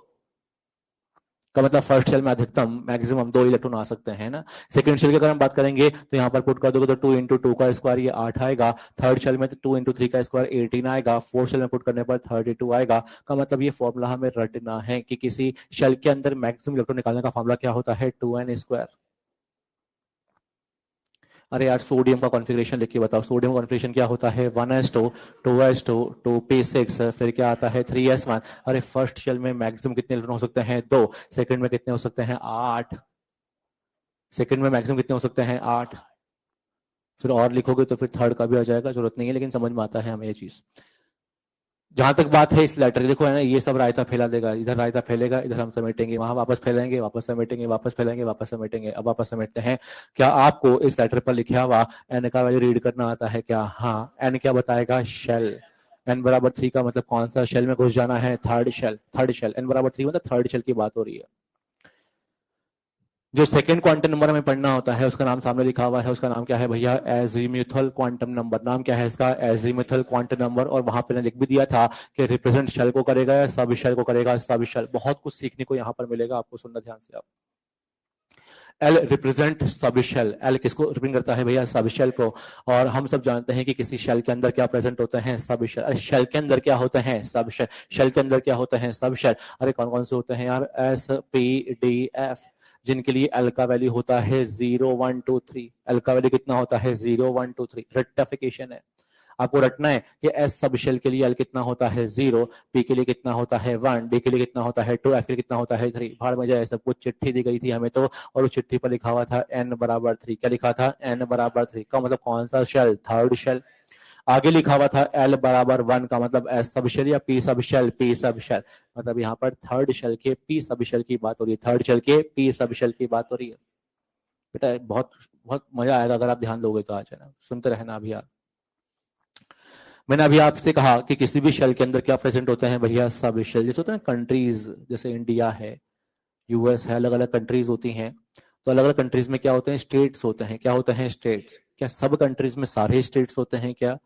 का मतलब फर्स्ट शेल में अधिकतम मैक्सिमम 2 इलेक्ट्रॉन आ सकते हैं ना। सेकंड शेल की अगर हम बात करेंगे तो यहाँ पर पुट कर दोगे तो 2 × 2 का स्क्वायर ये 8 आएगा। थर्ड शेल में तो 2 × 3 का स्क्वायर 18 आएगा। फोर्थ शेल में पुट करने पर 32 आएगा। का मतलब ये फॉर्मूला हमें रटना है कि किसी शेल के अंदर मैक्सिमम इलेक्ट्रॉन निकालने का फॉर्मूला क्या होता है, 2n²। अरे यार सोडियम का कॉन्फ़िगरेशन लिख के बताओ, सोडियम का कॉन्फ़िगरेशन क्या होता है, 1s2 2s2 2p6, फिर क्या आता है 3s1। अरे फर्स्ट शेल में मैक्सिमम कितने इलेक्ट्रॉन हो सकते हैं, 2। सेकंड में कितने हो सकते हैं, 8। सेकंड में मैक्सिमम कितने हो सकते हैं, 8। फिर और लिखोगे तो फिर थर्ड का भी आ जाएगा, जरूरत नहीं है, लेकिन समझ में आता है हमें ये चीज। जहां तक बात है इस लेटर, देखो है ना, ये सब रायता फैला देगा, इधर रायता फैलेगा, इधर हम समेटेंगे, वहां वापस फैलाएंगे, वापस समेटेंगे, वापस फैलाएंगे, वापस समेटेंगे। अब वापस समेटते हैं। क्या आपको इस लेटर पर लिखा हुआ एन का वैल्यू रीड करना आता है क्या, हाँ। एन क्या बताएगा, शेल। एन बराबर 3 का मतलब कौन सा शेल में घुस जाना है, third shell. Third shell, N बराबर 3 मतलब थर्ड शेल की बात हो रही है। जो सेकंड क्वांटम नंबर हमें पढ़ना होता है उसका नाम सामने लिखा हुआ है, उसका नाम क्या है भैया, एजीमुथल क्वांटम नंबर। नाम क्या है इसका, एजीमुथल क्वांटम नंबर। और वहां पे लिख भी दिया था कि रिप्रेजेंट शेल को करेगा या सब शेल को करेगा, सब शेल। बहुत कुछ सीखने को यहाँ पर मिलेगा आपको, सुनना ध्यान से आप। L represent sub shell. L किसको रिप्रेजेंट करता है भैया, सब शेल को। और हम सब जानते हैं कि किसी शेल के अंदर क्या प्रेजेंट होते हैं, सब शेल। शेल के अंदर क्या होते हैं, सब शेल। शेल के अंदर क्या होते हैं, सब शेल। अरे कौन कौन से होते हैं यार, S, P, D, F, जिनके लिए एल का वैल्यू होता है 0 1 2 3। एल का वैल्यू कितना होता है, 0 1 2 3। रेक्टिफिकेशन है, आपको रटना है कि एस सब शेल के लिए एल कितना होता है, 0, पी के लिए कितना होता है 1, डी के लिए कितना होता है 2, एफ के लिए कितना होता है 3। भाड़ में जाए, सब कुछ चिट्ठी दी गई थी हमें तो, और उस चिट्ठी पर लिखा हुआ था एन बराबर 3। क्या लिखा था, एन बराबर 3 का मतलब कौन सा शेल, थर्ड शेल। आगे लिखा हुआ था एल बराबर 1 का मतलब एस सब शेल या P sub shell, P sub shell. मतलब यहाँ पर थर्ड शेल के पी सब शेल की बात हो रही है, थर्ड शेल के पी सब शेल की बात हो रही है। बेटा बहुत बहुत मजा आएगा अगर आप ध्यान दोगे तो, आज है ना, सुनते रहना अभी आप। मैंने अभी आपसे कहा कि किसी भी शेल के अंदर क्या प्रेजेंट होते हैं भैया, सब शेल। जैसे होता है कंट्रीज, जैसे इंडिया है, यूएस है, अलग अलग कंट्रीज होती हैं। तो अलग अलग कंट्रीज में क्या होते हैं, स्टेट्स होते हैं। क्या होते हैं, स्टेट्स। क्या सब कंट्रीज में सारे स्टेट्स होते हैं क्या,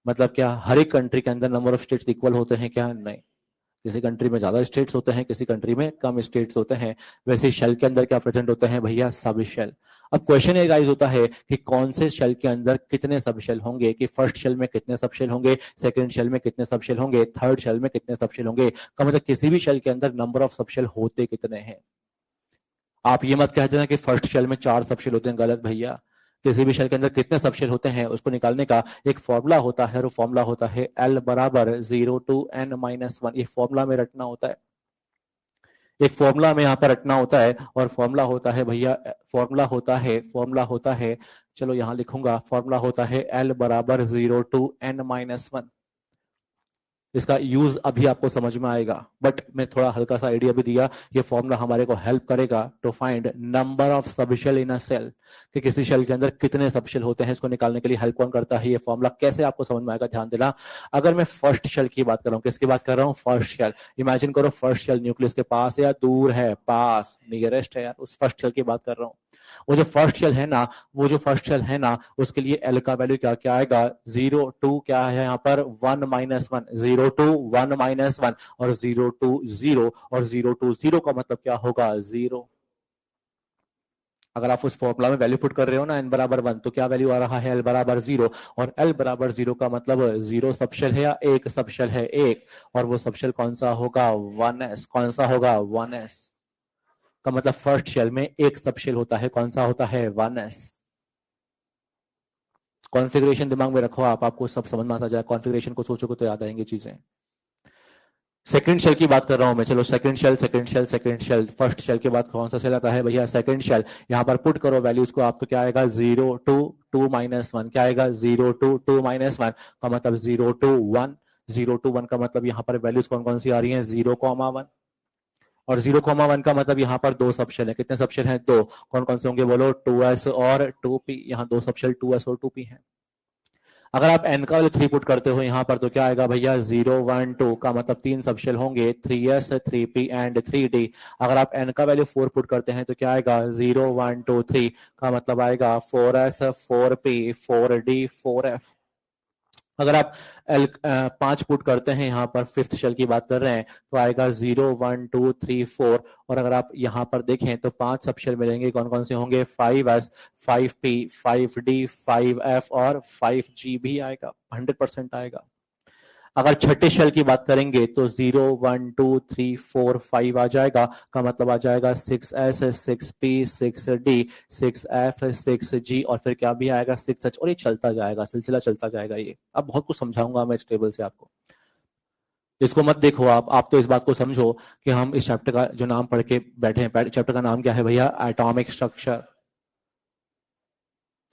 मतलब क्या हर एक कंट्री के अंदर नंबर ऑफ स्टेट्स इक्वल होते हैं क्या, नहीं। किसी कंट्री में ज्यादा स्टेट्स होते हैं, किसी कंट्री में कम स्टेट्स होते हैं। वैसे शेल के अंदर क्या प्रेजेंट होते हैं भैया, सब शेल। अब क्वेश्चन ये राइज होता है कि कौन से शेल के अंदर कितने सब शेल होंगे, कि फर्स्ट शेल में कितने सब शेल होंगे, सेकंड शेल में कितने सब शेल होंगे, थर्ड शेल में कितने सब शेल होंगे। का मतलब किसी भी शेल के अंदर नंबर ऑफ सब शेल होते कितने हैं। आप ये मत कह देना कि फर्स्ट शेल में 4 सब शेल होते हैं, गलत भैया। किसी भी शेल के अंदर कितने सब शेल होते हैं उसको निकालने का एक फॉर्मूला होता है, और वो फॉर्मूला होता है L बराबर 0 to n-1। ये फॉर्मूला में रटना होता है, एक फॉर्मूला में यहाँ पर रटना होता है। और फॉर्मूला होता है भैया, फॉर्मूला होता है, चलो यहाँ लिखूंगा, फॉर्मूला होता है L बराबर 0 to n-1। इसका यूज अभी आपको समझ में आएगा, बट मैं थोड़ा हल्का सा आइडिया भी दिया। ये फॉर्मूला हमारे को हेल्प करेगा to find number of subshell in a shell, कि किसी शेल के अंदर कितने सबशेल होते हैं, इसको निकालने के लिए हेल्प कौन करता है। ये फॉर्मूला कैसे आपको समझ में आएगा, ध्यान देना। अगर मैं फर्स्ट शेल की बात कर रहा हूँ, किसकी बात कर रहा हूँ, फर्स्ट शेल। इमेजिन करो फर्स्ट शेल न्यूक्लियस के पास है या दूर है, पास, नियरेस्ट है यार, उस फर्स्ट शेल की बात कर रहा हूँ। वो जो फर्स्ट शेल है ना उसके लिए एल का वैल्यू क्या क्या आएगा 0 2 क्या है यहाँ पर 1 -1 0 2 1 -1 और 0 2 0 और 0 2 0 का मतलब क्या होगा 0। अगर आप उस फॉर्मूला में वैल्यू पुट कर रहे हो ना n बराबर 1 तो क्या वैल्यू आ रहा है l बराबर 0 और l बराबर 0 का मतलब 0 सबशेल है या एक सबशेल है एक और वो सबशेल कौन सा होगा 1s कौन सा होगा 1s का मतलब फर्स्ट शेल में एक सबशेल होता है कौन सा होता है 1s। कॉन्फ़िगरेशन दिमाग में रखो आप आपको सब समझ में आता जाए कॉन्फ़िगरेशन को सोचोगे तो याद आएंगे चीजें। सेकंड शेल की बात कर रहा हूं मैं चलो सेकंड शेल फर्स्ट शेल के बाद कौन सा शेल आता है भैया सेकंड शेल। यहां पर पुट करो वैल्यूज को आप तो क्या आएगा 0 2 2 -1 क्या आएगा 0 2 2 -1 का मतलब 0 2 1 0 2 1 का मतलब यहां पर वैल्यूज कौन कौन सी आ रही हैं 0,1 और 0,1 का मतलब यहाँ पर दो सबशेल है कितने सबशेल हैं दो कौन कौन से होंगे बोलो 2s और 2p यहाँ दो सबशेल 2s और 2p हैं। अगर आप n का वैल्यू 3 पुट करते हो यहाँ पर तो क्या आएगा भैया 0 1 2 का मतलब तीन सबशेल होंगे 3s 3p एंड 3d। अगर आप n का वैल्यू 4 पुट करते हैं तो क्या आएगा 0 1 2 3 का मतलब आएगा 4s 4p 4d 4f। अगर आप एल 5 पुट करते हैं यहाँ पर फिफ्थ शेल की बात कर रहे हैं तो आएगा 0 1 2 3 4 और अगर आप यहाँ पर देखें तो 5 सब शेल मिलेंगे कौन कौन से होंगे 5s 5p 5d 5f और 5g भी आएगा 100% आएगा। अगर छठे शेल की बात करेंगे तो 0 1 2 3 4 5 आ जाएगा का मतलब आ जाएगा 6s 6p 6d 6f 6g और फिर क्या भी आएगा 6h और ये चलता जाएगा सिलसिला चलता जाएगा। ये अब बहुत कुछ समझाऊंगा मैं इस टेबल से आपको इसको मत देखो आप तो इस बात को समझो कि हम इस चैप्टर का जो नाम पढ़ के बैठे हैं चैप्टर का नाम क्या है भैया एटॉमिक स्ट्रक्चर।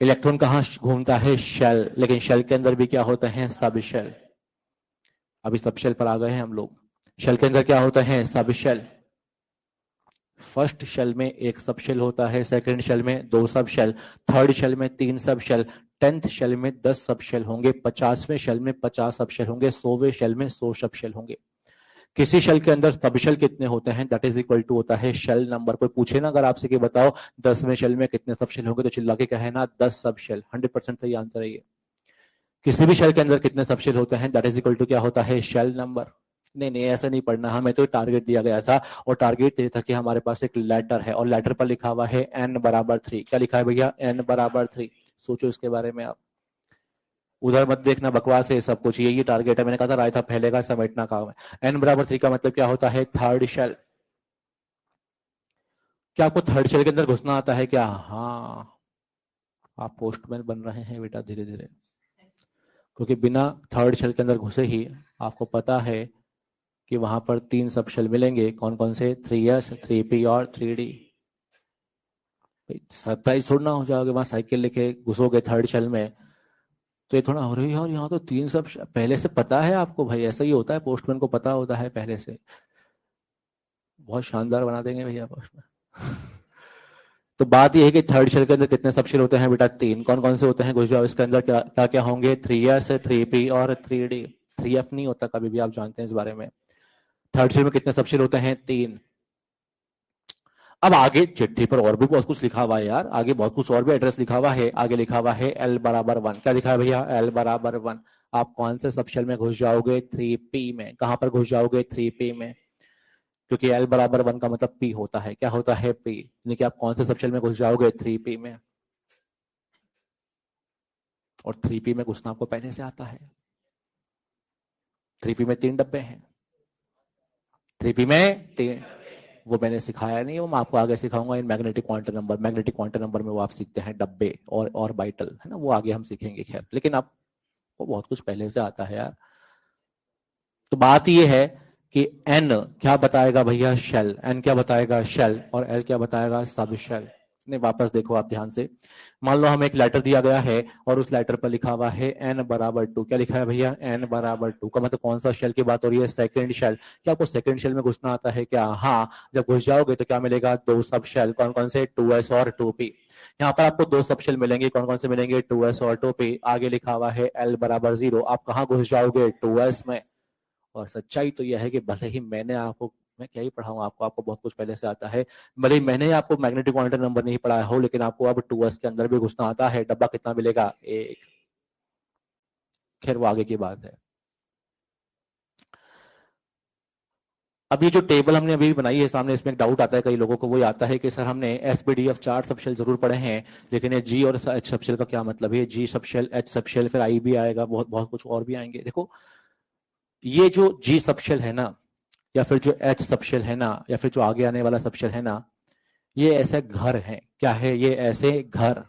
इलेक्ट्रॉन कहाँ घूमता है शेल लेकिन शेल के अंदर भी क्या होते हैं सब शेल। अभी सब शेल पर आ गए हैं हम लोग। शेल के अंदर क्या होता है सब शेल। फर्स्ट शेल में एक सब शेल होता है सेकंड शेल में दो सब शेल थर्ड शेल में तीन सब शेल 10th शेल में 10 सब शेल होंगे 50वें शेल में 50 सब शेल होंगे 100वें शेल में 100 सब शेल होंगे। किसी शेल के अंदर सब शेल कितने होते हैं दैट इज इक्वल टू होता है शेल नंबर। कोई पूछे ना अगर आपसे कि बताओ 10वें शेल में कितने सब शेल होंगे तो चिल्ला के कहे ना 10 सब शेल 100% सही आंसर है ये। किसी भी शेल के अंदर कितने सब शेल होते हैं दैट इज इक्वल टू क्या होता है शेल नंबर। नहीं ऐसा नहीं पढ़ना हमें तो टारगेट दिया गया था और टारगेट ये था कि हमारे पास एक लेटर है और लेटर पर लिखा हुआ है n बराबर 3। क्या लिखा है भैया n बराबर 3। सोचो इसके बारे में आप उधर मत देखना बकवास है सब कुछ यही टारगेट है। मैंने कहा था रायता फैलेगा समेटना काम है। n बराबर 3 का मतलब क्या होता है थर्ड शेल। क्या आपको थर्ड शेल के अंदर घुसना आता है क्या हाँ आप पोस्टमैन बन रहे हैं बेटा धीरे धीरे क्योंकि बिना थर्ड शेल के अंदर घुसे ही आपको पता है कि वहां पर तीन सब शेल मिलेंगे कौन कौन से 3s 3p और 3d। सरप्राइज थोड़ा ना हो जाओगे वहां साइकिल लेके घुसोगे थर्ड शेल में तो ये थोड़ा हो रही है और यहाँ तो तीन सब पहले से पता है आपको भाई ऐसा ही होता है पोस्टमैन को पता होता है पहले से। बहुत शानदार बना देंगे भैया पोस्टमैन। तो बात यह है कि थर्ड शेल के अंदर कितने सब शेल होते हैं बेटा तीन कौन कौन से होते हैं घुस जाओ इसके अंदर क्या क्या क्या होंगे 3s 3p और 3d 3f नहीं होता कभी भी आप जानते हैं इस बारे में। थर्ड शेल में कितने सब शेल होते हैं तीन। अब आगे चिट्ठी पर और भी बहुत कुछ लिखा हुआ है यार आगे बहुत कुछ और भी एड्रेस लिखा हुआ है आगे लिखा हुआ है l बराबर 1। क्या लिखा है भैया l बराबर 1। आप कौन से सब शेल में घुस जाओगे 3p में। कहां पर घुस जाओगे 3p में क्योंकि l बराबर 1 का मतलब p होता है क्या होता है p यानी कि आप कौन से सब शेल में घुस जाओगे 3p में। और 3p में घुसना आपको पहले से आता है। 3p में 3 डब्बे हैं 3p में 3 वो मैंने सिखाया नहीं वो मैं आपको आगे सिखाऊंगा इन मैग्नेटिक क्वांटम नंबर में वो आप सीखते हैं डब्बे और ऑर्बिटल है ना वो आगे हम सीखेंगे खैर लेकिन आपको बहुत कुछ पहले से आता है यार। तो बात ये है कि n क्या बताएगा भैया शेल n क्या बताएगा शेल और l क्या बताएगा सब शेल। नहीं वापस देखो आप ध्यान से मान लो हमें एक लेटर दिया गया है और उस लेटर पर लिखा हुआ है n बराबर 2। क्या लिखा है भैया n बराबर 2 का मतलब कौन सा शेल की बात हो रही है सेकंड शेल। क्या आपको सेकंड शेल में घुसना आता है क्या हाँ जब घुस जाओगे तो क्या मिलेगा दो सब शेल कौन कौन से 2s और 2p। यहाँ पर आपको दो सब शेल मिलेंगे कौन कौन से मिलेंगे 2s और 2p। आगे लिखा हुआ है l बराबर 0 आप कहाँ घुस जाओगे 2s में। और सच्चाई तो यह है कि भले ही मैंने आपको मैं क्या ही पढ़ाऊँ आपको, आपको बहुत कुछ पहले से आता है। भले ही मैंने आपको मैग्नेटिक क्वांटम नंबर नहीं पढ़ाया हो, लेकिन आपको अब 2s के अंदर भी घुसना आता है। डब्बा कितना मिलेगा? 1। खैर वो आगे की बात है। अब ये जो टेबल हमने अभी बनाई है सामने, इसमें एक डाउट आता है कई लोगों को, वो आता है कि सर हमने एसपीडीएफ 4 सबशेल जरूर पढ़े हैं, लेकिन ये जी और एच सबशेल का क्या मतलब है? जी सबशेल, एच सबशेल, फिर आई भी आएगा, बहुत बहुत कुछ और भी आएंगे। देखो ये जो जी सबशेल है ना, या फिर जो एच सबशेल है ना, या फिर जो आगे आने वाला सबशेल है ना, ये ऐसे घर है। क्या है ये? ऐसे घर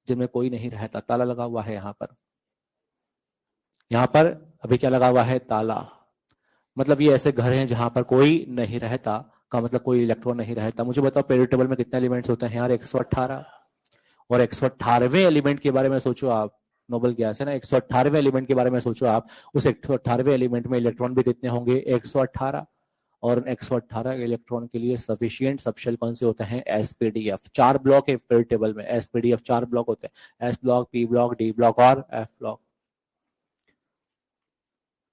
जिनमें कोई नहीं रहता। ताला लगा हुआ है यहाँ पर, यहाँ पर अभी क्या लगा हुआ है? ताला। मतलब ये ऐसे घर हैं जहां पर कोई नहीं रहता, का मतलब कोई इलेक्ट्रॉन नहीं रहता। मुझे बताओ पीरियोडिक टेबल में कितने एलिमेंट्स होते हैं यार? 118। और 118वें एलिमेंट के बारे में सोचो आप, नोबल गैस है ना, 118वें एलिमेंट के बारे में सोचो आप, उस 118वें एलिमेंट में इलेक्ट्रॉन भी कितने होंगे? 118। और 118 इलेक्ट्रॉन के लिए सफिशिएंट सबशेल कौन से होते हैं? एसपीडीएफ। 4 ब्लॉक है पीरियोडिक टेबल में, एसपीडीएफ 4 ब्लॉक होते हैं, S block, P block, D block और एफ ब्लॉक।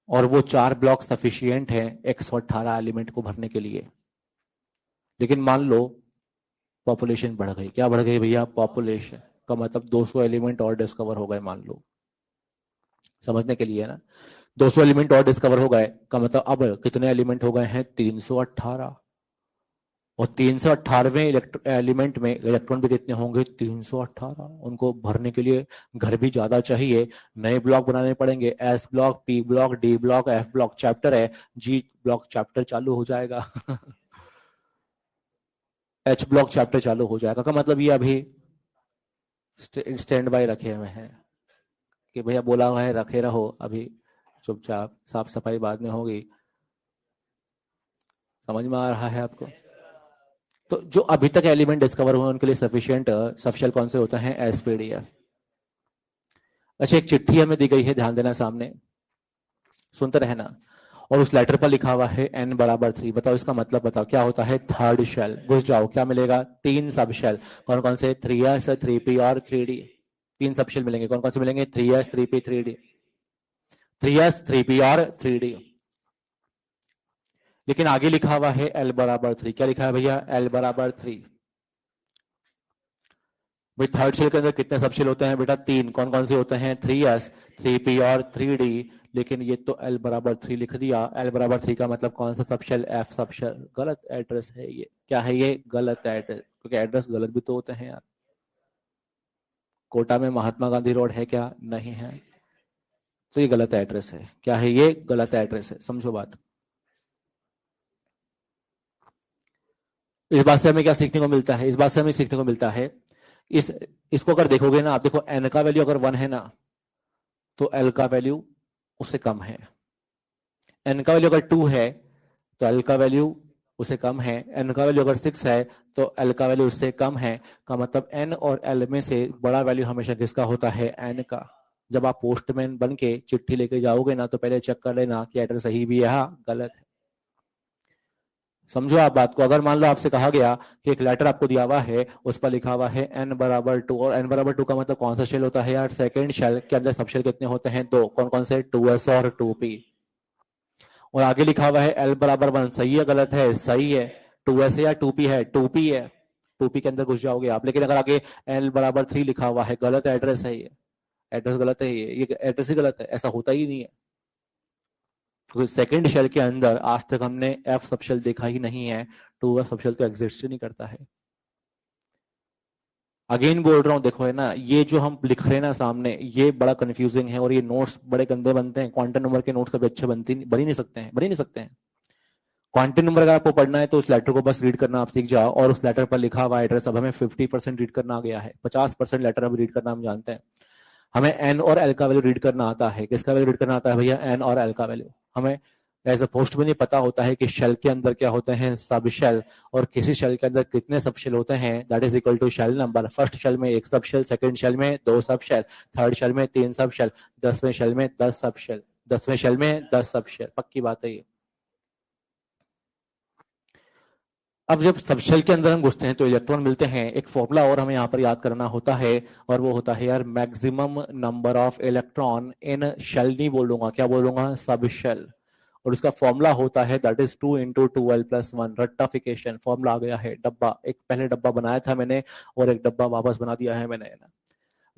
और वो 4 ब्लॉक सफिशिएंट है 118 एलिमेंट को भरने के लिए। लेकिन मान लो पॉपुलेशन बढ़ गई। क्या बढ़ गई भैया? पॉपुलेशन का मतलब 200 एलिमेंट और डिस्कवर हो गए, मान लो, समझने के लिए है ना। 200 एलिमेंट और डिस्कवर हो गए का मतलब अब कितने एलिमेंट हो गए हैं? 318। और 318वें एलिमेंट में इलेक्ट्रॉन भी कितने होंगे? 318। उनको भरने के लिए घर भी ज्यादा चाहिए, नए ब्लॉक बनाने पड़ेंगे। S block, P block, D block, F block chapter है, जी ब्लॉक चैप्टर चालू हो जाएगा एच ब्लॉक चैप्टर चालू हो जाएगा। का मतलब ये अभी स्टैंड बाय रखे हुए हैं कि भैया बोला हुआ है रखे रहो, अभी चुपचाप, साफ सफाई बाद में होगी। समझ में आ रहा है आपको? तो जो अभी तक एलिमेंट डिस्कवर हुए उनके लिए सफिशिएंट सबशेल कौन से होते हैं? एसपीडीएफ। अच्छा एक चिट्ठी हमें दी गई है, ध्यान देना, सामने सुनते रहना। और उस लेटर पर लिखा हुआ है n बराबर 3। बताओ इसका मतलब बताओ क्या होता है? Third shell. घुस जाओ, क्या मिलेगा? 3 सब शेल। कौन कौन से? 3s, 3p और 3d। 3 सब शेल मिलेंगे। कौन कौन से मिलेंगे? 3s, 3p, 3d। 3s, 3p और 3d। लेकिन आगे लिखा हुआ है l बराबर 3। क्या लिखा है भैया? l बराबर 3। भाई थर्ड शेल के अंदर कितने सब शेल होते हैं बेटा? 3। कौन कौन से होते हैं? 3s, 3p और 3d। लेकिन ये तो l बराबर 3 लिख दिया। l बराबर 3 का मतलब कौन सा सबशेल? f subshell. गलत एड्रेस है ये। क्या है ये? गलत एड्रेस, क्योंकि एड्रेस गलत भी तो होते हैं यार। कोटा में महात्मा गांधी रोड है क्या? नहीं है। तो ये गलत एड्रेस है। क्या है ये? गलत एड्रेस है। समझो बात। इस बात से हमें क्या सीखने को मिलता है? इस बात से हमें सीखने को मिलता है, इस इसको अगर देखोगे ना आप, देखो n का वैल्यू अगर 1 है ना, तो l का वैल्यू उससे कम है। n का वैल्यू अगर 2 है तो l का वैल्यू उससे कम है। n का वैल्यू अगर 6 है तो l का वैल्यू उससे कम है। का मतलब n और l में से बड़ा वैल्यू हमेशा किसका होता है? n का। जब आप पोस्टमैन बन के चिट्ठी लेके जाओगे ना, तो पहले चेक कर लेना कि एड्रेस सही भी है, हाँ गलत है। समझो आप बात को। अगर मान लो आपसे कहा गया कि एक लेटर आपको दिया हुआ है, उस पर लिखा हुआ है n बराबर 2, और n बराबर 2 का मतलब कौन सा शेल होता है यार? सेकंड शेल के अंदर सब शेल कितने होते हैं? 2। कौन कौन से? 2s और 2p। और आगे लिखा हुआ है l बराबर 1। सही है गलत है? सही है। 2s है या 2p है? 2p है। 2p के अंदर घुस जाओगे आप। लेकिन अगर आगे l बराबर 3 लिखा हुआ है, गलत एड्रेस है ये। एड्रेस गलत है, ये एड्रेस ही गलत है। ऐसा होता ही नहीं है, क्योंकि सेकंड शेल के अंदर आज तक हमने एफ सबशेल देखा ही नहीं है। 2f सबशेल तो एग्जिस्ट ही नहीं करता है। अगेन बोल रहा हूं, देखो है ना, ये जो हम लिख रहे हैं ना सामने, ये बड़ा कंफ्यूजिंग है, और ये नोट्स बड़े गंदे बनते हैं। क्वांटम नंबर के नोट्स कभी अच्छे बन ही नहीं सकते हैं, बन ही नहीं सकते हैं। क्वांटम नंबर अगर आपको पढ़ना है तो उस लेटर को बस रीड करना आप सीख जाओ, और उस लेटर पर लिखा हुआ एड्रेस अब हमें 50% रीड करना आ गया है। 50% लेटर अब रीड करना हम जानते हैं। हमें एन और एल का वैल्यू रीड करना आता है। किसका वैल्यू रीड करना आता है भैया? एन और एल का वैल्यू। हमें एज अ पोस्टमैन ये पता होता है कि शेल के अंदर क्या होते हैं? सब शेल। और किसी शेल के अंदर कितने सब शेल होते हैं? That is equal to shell number. First shell में 1 सब शेल, सेकंड शेल में 2 सब शेल, थर्ड शेल में 3 सब शेल, 10वें शेल में 10 सब शेल, 10वें शेल में 10 सब शेल। पक्की बात है ये। अब जब सबशेल के अंदर हम घुसते हैं तो इलेक्ट्रॉन मिलते हैं। एक फॉर्मूला और हमें यहाँ पर याद करना होता है, और वो होता है यार maximum number of electron in shell. नहीं बोलूंगा, क्या बोलूंगा? सब शेल। और उसका फॉर्मूला होता है दैट इज 2 × 2l+1 रट्टाफिकेशन फॉर्मूला आ गया है। डब्बा, एक पहले डब्बा बनाया था मैंने और एक डब्बा वापस बना दिया है मैंने ना।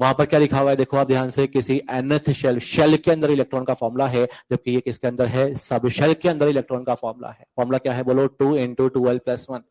वहां पर क्या लिखा हुआ है देखो आप ध्यान से, किसी nth शेल, शेल के अंदर इलेक्ट्रॉन का फॉर्मूला है, जबकि ये किसके अंदर है, सब शेल के अंदर इलेक्ट्रॉन का फॉर्मूला है। फॉर्मूला क्या है बोलो, 2 × 2l+1।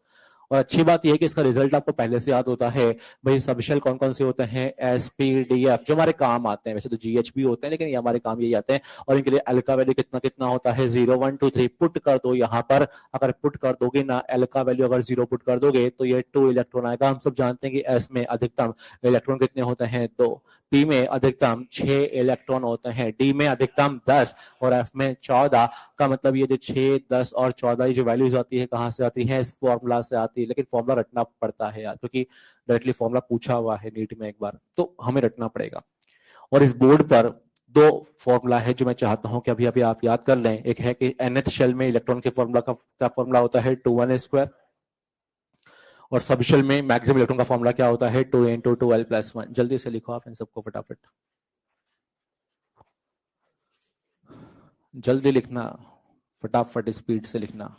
और अच्छी बात यह है कि इसका रिजल्ट आपको पहले से याद होता है। भाई सब शेल कौन कौन से होते हैं, SPDF, जो हमारे काम आते हैं, वैसे तो GH भी होते हैं लेकिन ये हमारे काम यही आते हैं। और इनके लिए एल का वैल्यू कितना कितना होता है, 0 1 2 3 पुट कर दो यहाँ पर। अगर पुट कर दोगे ना एल का वैल्यू अगर 0 पुट कर दोगे तो ये 2 इलेक्ट्रॉन आएगा। हम सब जानते हैं कि एस में अधिकतम इलेक्ट्रॉन कितने होते हैं, 2। पी में अधिकतम 6 इलेक्ट्रॉन होते हैं, डी में अधिकतम 10 और एफ में 14। का मतलब ये जो 6, 10 और 14 ये जो वैल्यूज आती है कहां से आती है, इस फॉर्मूला से आती है। लेकिन फॉर्मूला रटना पड़ता है यार, क्योंकि डायरेक्टली फॉर्मूला पूछा हुआ है नीट में एक बार, तो हमें रटना पड़ेगा। और इस बोर्ड पर दो फॉर्मूला है जो मैं चाहता हूं कि अभी अभी आप याद कर लें। एक है कि nth शेल में इलेक्ट्रॉन के फॉर्मूला का फॉर्मूला होता है 2n², और सब शेल में मैक्सिमम इलेक्ट्रॉन का फॉर्मूला क्या होता है, 2 × 2l+1। जल्दी से लिखो आप इन सबको फटाफट, जल्दी लिखना, फटाफट स्पीड से लिखना।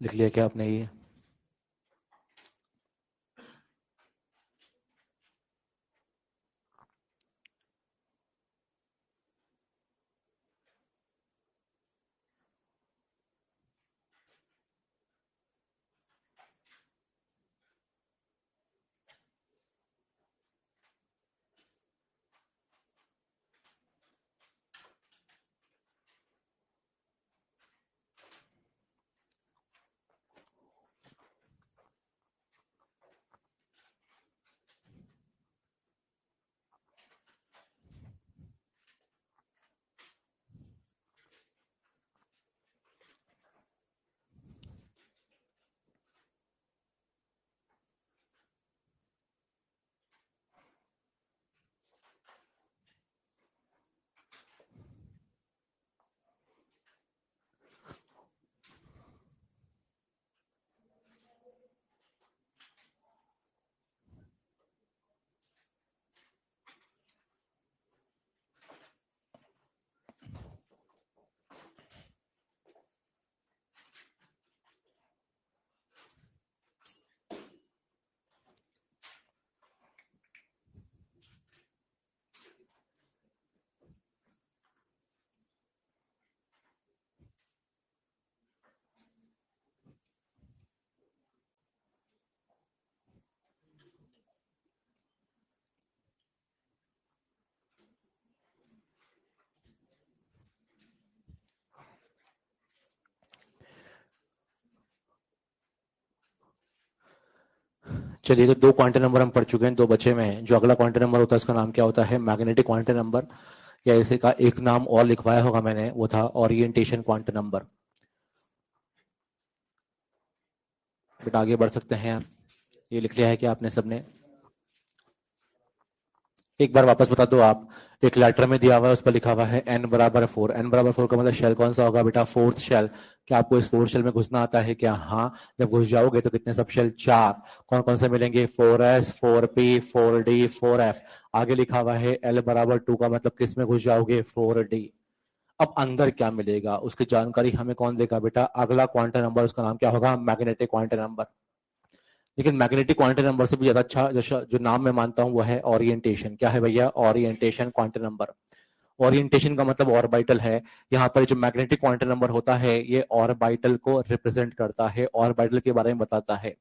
लिख लिया क्या आपने ये? चलिए, तो दो क्वांटम नंबर हम पढ़ चुके हैं, दो बचे में। जो अगला क्वांटम नंबर होता है उसका नाम क्या होता है? मैग्नेटिक क्वांटम नंबर, या इसे का एक नाम और लिखवाया होगा मैंने, वो था ओरिएंटेशन क्वांटम नंबर। बेटा आगे बढ़ सकते हैं आप। ये लिख लिया है कि आपने सबने? एक बार वापस बता दो आप। एक लेटर में दिया हुआ है, उस पर लिखा हुआ है n बराबर 4। n बराबर 4 का मतलब शेल कौन सा होगा बेटा? Fourth shell. क्या आपको इस फोर्थ शेल में घुसना आता है क्या? हाँ। जब घुस जाओगे तो कितने सब शेल? 4। कौन कौन से मिलेंगे? 4s, 4p, 4d, 4f। आगे लिखा हुआ है l बराबर 2 का मतलब किस में घुस जाओगे? 4d। अब अंदर क्या मिलेगा उसकी जानकारी हमें कौन देगा बेटा? अगला क्वांटम नंबर, उसका नाम क्या होगा? Magnetic quantum number. लेकिन मैग्नेटिक क्वांटम नंबर से भी ज्यादा अच्छा जो नाम मैं मानता हूं वो है ओरिएंटेशन। क्या है भैया? Orientation quantum number. ओरिएंटेशन का मतलब ऑर्बिटल है। यहाँ पर जो मैग्नेटिक क्वांटम नंबर होता है ये ऑर्बिटल को रिप्रेजेंट करता है, ऑर्बिटल के बारे में बताता है।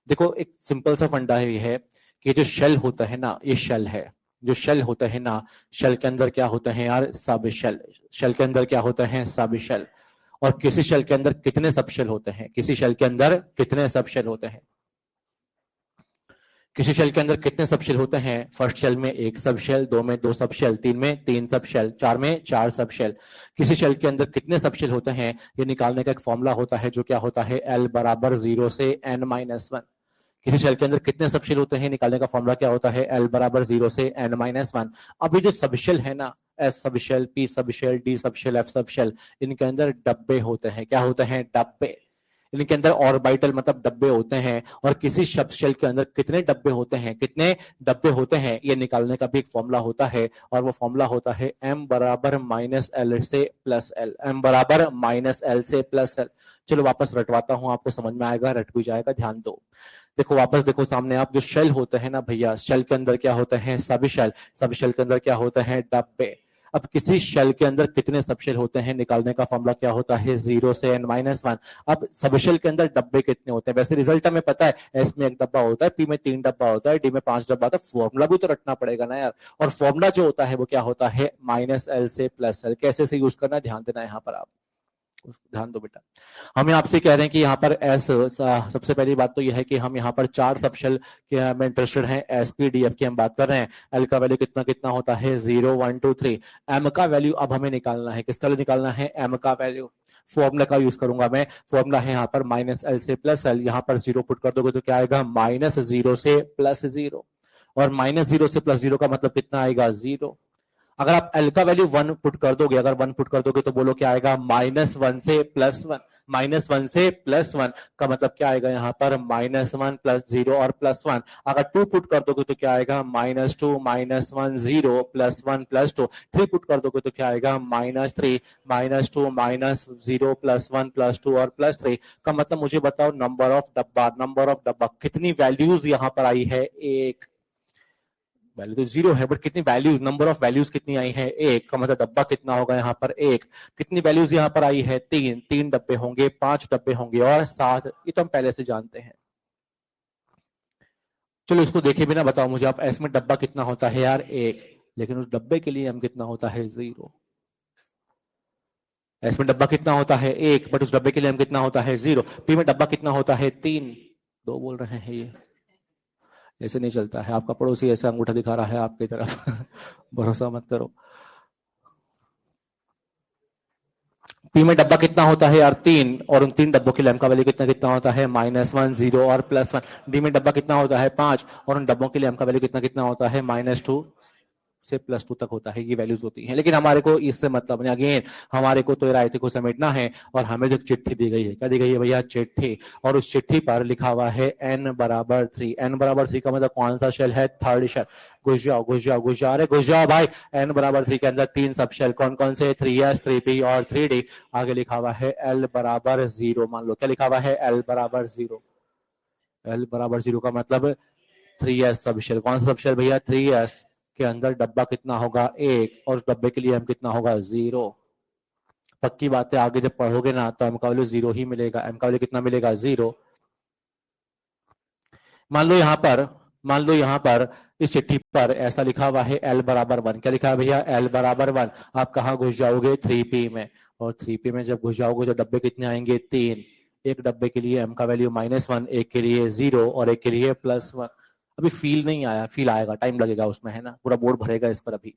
देखो, एक सिंपल सा फंडा है, ये है कि जो शेल होता है ना, ये शेल है। जो शेल होता है ना, शेल के अंदर क्या होता है यार? सब शेल। शेल के अंदर क्या होता है? सब शेल। और किसी शेल के अंदर कितने सब शेल होते हैं? किसी शेल के अंदर कितने सब शेल होते हैं? किसी शेल के अंदर कितने सब शेल होते हैं? फर्स्ट शेल में एक सब शेल, दो में दो सब शेल, तीन में तीन सब शेल, चार में चार सब शेल। किसी शेल के अंदर कितने सब शेल होते हैं ये निकालने का एक फॉर्मूला होता है, जो क्या होता है? L बराबर 0 से n-1। किसी शेल के अंदर कितने सब शेल होते हैं निकालने का फॉर्मूला क्या होता है? L बराबर 0 से n-1। अभी जो सब शेल है ना, S sub shell, P sub shell, D sub shell, F sub shell, इनके अंदर डब्बे होते हैं। क्या होते हैं? डब्बे। इनके अंदर ऑर्बिटल मतलब डब्बे होते हैं। और किसी शब्द शेल के अंदर कितने डब्बे होते हैं, कितने डब्बे होते हैं, ये निकालने का भी एक फॉर्मूला होता है। और वो फॉर्मूला होता है m बराबर -l से प्लस एल। m बराबर -l से प्लस एल। चलो वापस रटवाता हूं, आपको समझ में आएगा, रट भी जाएगा, ध्यान दो। देखो वापस देखो सामने आप, जो शेल होते हैं ना भैया, शेल के अंदर क्या होते हैं? सब शेल। सब शेल के अंदर क्या होते हैं? डब्बे। अब किसी शेल के अंदर कितने सब शेल होते हैं निकालने का फॉर्मूला क्या होता है? 0 से n-1। अब सब शेल के अंदर डब्बे कितने होते हैं? वैसे रिजल्ट हमें पता है, एस में एक डब्बा होता है, पी में 3 डब्बा होता है, डी में 5 डब्बा होता है। फॉर्मूला भी तो रटना पड़ेगा ना यार। और फॉर्मूला जो होता है वो क्या होता है? -l से प्लस एल। कैसे से यूज करना है ध्यान देना यहाँ पर आप, ध्यान दो बेटा। हम आपसे कह रहे हैं कि यहाँ पर एस, सबसे पहली बात तो यह है कि हम यहाँ पर 4 सब शेल के में इंटरेस्टेड हैं। एसपीडीएफ की हम बात कर रहे हैं। एल का वैल्यू कितना कितना होता है? 0 1 2 3। एम का वैल्यू अब हमें निकालना है। किसका वैल्यू निकालना है? एम का वैल्यू। फॉर्मूला का यूज करूंगा मैं। फॉर्मूला है यहाँ पर -l से प्लस एल। यहाँ पर 0 पुट कर दोगे तो क्या आएगा? -0 से +0। और -0 से +0 का मतलब कितना आएगा? 0। अगर आप एल का वैल्यू 1 पुट कर दोगे, अगर 1 पुट कर दोगे तो बोलो क्या आएगा? -1 से +1। -1 से +1 का मतलब क्या आएगा यहाँ पर? -1 +0 और +1। अगर 2 पुट कर दोगे तो क्या आएगा? -2 -1 0 +1 +2। 3 पुट कर दोगे तो क्या आएगा? -3 -2 -0 +1 +2 और +3। का मतलब मुझे बताओ नंबर ऑफ डब्बा, नंबर ऑफ डब्बा कितनी वैल्यूज यहाँ पर आई है? एक। वैल्यू तो 0 है, बट कितनी वैल्यूज, नंबर ऑफ वैल्यूज कितनी आई है? एक। का मतलब डब्बा कितना होगा यहाँ पर? एक। कितनी वैल्यूज यहाँ पर आई है? 3। 3 डब्बे होंगे, 5 डब्बे होंगे और 7। ये तो हम पहले से जानते हैं। चलो इसको देखे बिना बताओ मुझे आप, एस में डब्बा कितना होता है यार? एक। लेकिन उस डब्बे के लिए हम कितना होता है? 0। एस में डब्बा कितना होता है? एक, बट उस डब्बे के लिए हम कितना होता है? 0। पी में डब्बा कितना होता है? 3। 2 बोल रहे हैं ये, ऐसे नहीं चलता है। आपका पड़ोसी ऐसा अंगूठा दिखा रहा है आपकी तरफ भरोसा मत करो। पी में डब्बा कितना होता है यार? 3। और उन 3 डब्बों के लिए का वैल्यू कितना कितना होता है? -1 0 और +1। डी में डब्बा कितना होता है? 5। और उन डब्बों के लिए का वैल्यू कितना कितना होता है? -2 से +2 तक होता है। ये वैल्यूज होती हैं, लेकिन हमारे को इससे मतलब नहीं। अगेन हमारे को तो रायते को समेटना है। और हमें जो चिट्ठी दी गई है, क्या दी गई है भैया? चिट्ठी। और उस चिट्ठी पर लिखा हुआ है n बराबर 3। n बराबर 3 का मतलब कौन सा शेल है? Third shell. घुस जाओ घुस जाओ घुस जाओ, अरे घुस जाओ भाई। n बराबर 3 के अंदर 3 सब शेल, कौन कौन से? 3s, 3p और 3d। आगे लिखा हुआ है l बराबर 0। मान लो क्या लिखा हुआ है? l बराबर 0। l बराबर 0 का मतलब 3s सब शेल। कौन सा सब शेल भैया? 3s के अंदर डब्बा कितना होगा? एक। और उस डब्बे के लिए हम कितना होगा? 0। पक्की बात है, आगे जब पढ़ोगे ना तो एम का वैल्यू 0 ही मिलेगा। एम का वैल्यू कितना मिलेगा? 0। मान लो यहाँ पर, मान लो यहाँ पर इस चिट्ठी पर ऐसा लिखा हुआ है L बराबर 1। क्या लिखा है भैया? L बराबर 1। आप कहाँ घुस जाओगे? 3p में। और 3p में जब घुस जाओगे तो डब्बे कितने आएंगे? 3। एक डब्बे के लिए m का वैल्यू -1, एक के लिए 0 और एक के लिए +1। अभी फील नहीं आया, फील आएगा, टाइम लगेगा उसमें, है ना, पूरा बोर्ड भरेगा इस पर, अभी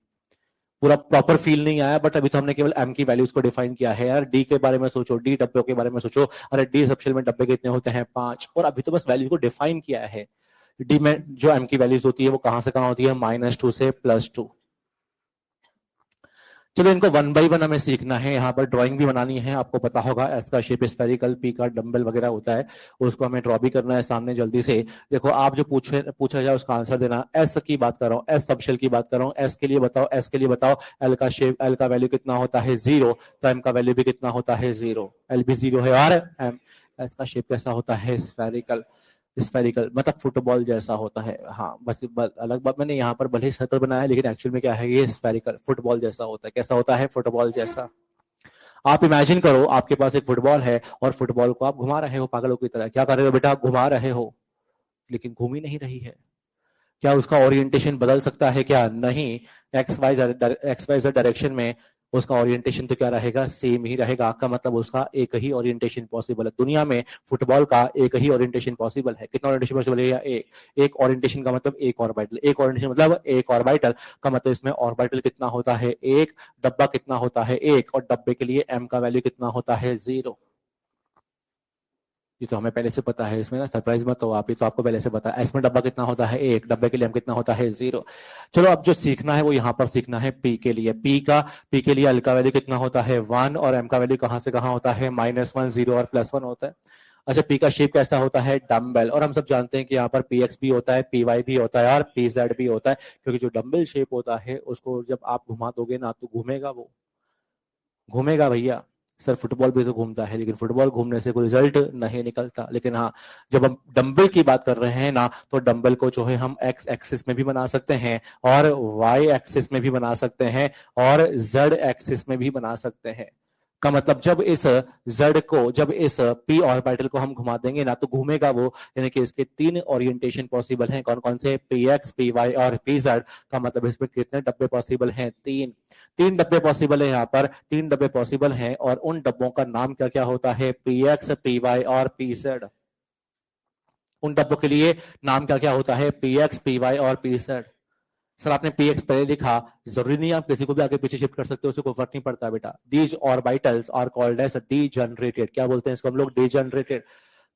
पूरा प्रॉपर फील नहीं आया, बट अभी तो हमने केवल m की वैल्यूज को डिफाइन किया है। यार d के बारे में सोचो, d डब्बे के बारे में सोचो, अरे d सबशेल में डब्बे कितने होते हैं 5, और अभी तो बस वैल्यू को डिफाइन किया है। d में जो m की वैल्यूज होती है वो कहां से कहां होती है, -2 से +2। चलो इनको 1 बाई 1 हमें सीखना है, यहाँ पर ड्राइंग भी बनानी है, आपको पता होगा एस का शेप स्फेरिकल, पी का डंबल वगैरह होता है, उसको हमें ड्रॉ भी करना है सामने जल्दी से। देखो आप जो पूछा जाए उसका आंसर देना। एस की बात कर रहा हूँ, एस सबशेल की बात कर रहा हूँ, एस के लिए बताओ, एस के लिए बताओ एल का शेप, एल का वैल्यू कितना होता है 0, तो एम का वैल्यू भी कितना होता है 0, एल भी 0 है, और एम एस का शेप कैसा होता है स्फेरिकल, स्फेरिकल मतलब फुटबॉल जैसा होता है। हाँ बस अलग बात, मैंने यहाँ पर भले सर्कल बनाया है लेकिन एक्चुअल में क्या है, ये स्फेरिकल फुटबॉल जैसा होता है। कैसा होता है, फुटबॉल जैसा। आप इमेजिन करो आपके पास एक फुटबॉल है और फुटबॉल को आप घुमा रहे हो पागलों की तरह। क्या कर रहे हो बेटा, आप घुमा रहे हो, लेकिन घूम ही नहीं रही है। क्या उसका ओरिएंटेशन बदल सकता है क्या, नहीं। एक्स वाई जेड डायरेक्शन में उसका ओरिएंटेशन तो क्या रहेगा, सेम ही रहेगा। का मतलब उसका एक ही ओरिएंटेशन पॉसिबल है दुनिया में, फुटबॉल का एक ही ओरिएंटेशन पॉसिबल है। कितना ओरिएंटेशन पॉसिबल है, एक ओरिएंटेशन का मतलब एक ऑर्बिटल, एक ओरिएंटेशन मतलब एक ऑर्बिटल का मतलब इसमें ऑर्बिटल कितना होता है एक, डब्बा कितना होता है एक, और डब्बे के लिए एम का वैल्यू कितना होता है 0। ये तो हमें पहले से पता है, इसमें ना सरप्राइज मत हो आप, ये तो आपको पहले से पता है। इसमें डब्बा कितना होता है एक, डब्बे के लिए हम कितना होता है 0। चलो अब जो सीखना है वो यहाँ पर सीखना है पी के लिए। पी के लिए एल का वैल्यू कितना होता है 1, और एम का वैल्यू कहां से कहां होता है -1, 0 और +1 होता है। अच्छा पी का शेप कैसा होता है, डम्बल, और हम सब जानते हैं कि यहाँ पर पी एक्स भी होता है, पी वाई भी होता है और पी जेड भी होता है, क्योंकि जो डम्बल शेप होता है उसको जब आप घुमा दोगे ना तो घूमेगा, वो घूमेगा भैया। सर फुटबॉल भी तो घूमता है, लेकिन फुटबॉल घूमने से कोई रिजल्ट नहीं निकलता। लेकिन हाँ, जब हम डंबल की बात कर रहे हैं ना, तो डंबल को जो है हम एक्स एक्सिस में भी बना सकते हैं और वाई एक्सिस में भी बना सकते हैं और जेड एक्सिस में भी बना सकते हैं। का मतलब जब इस जेड को, जब इस पी ऑर्बिटल को हम घुमा देंगे ना तो घूमेगा वो। यानी कि इसके 3 ओरिएंटेशन पॉसिबल हैं। कौन कौन से, पी एक्स, पी वाई और पी जेड। का मतलब इसमें कितने डब्बे पॉसिबल हैं, 3 डब्बे पॉसिबल है। यहाँ पर 3 डब्बे पॉसिबल हैं और उन डब्बों का नाम क्या क्या होता है, पी एक्स, पी वाई और पी जेड। उन डब्बों के लिए नाम क्या क्या होता है, पी एक्स, पी वाई और पी जेड। सर आपने पी एक्स पहले लिखा, जरूरी नहीं आप किसी को भी आगे पीछे शिफ्ट कर सकते हो, उससे कोई फर्क नहीं पड़ता बेटा। These orbitals are called as degenerated. क्या बोलते हैं इसको हम लोग, डीजनरेटेड।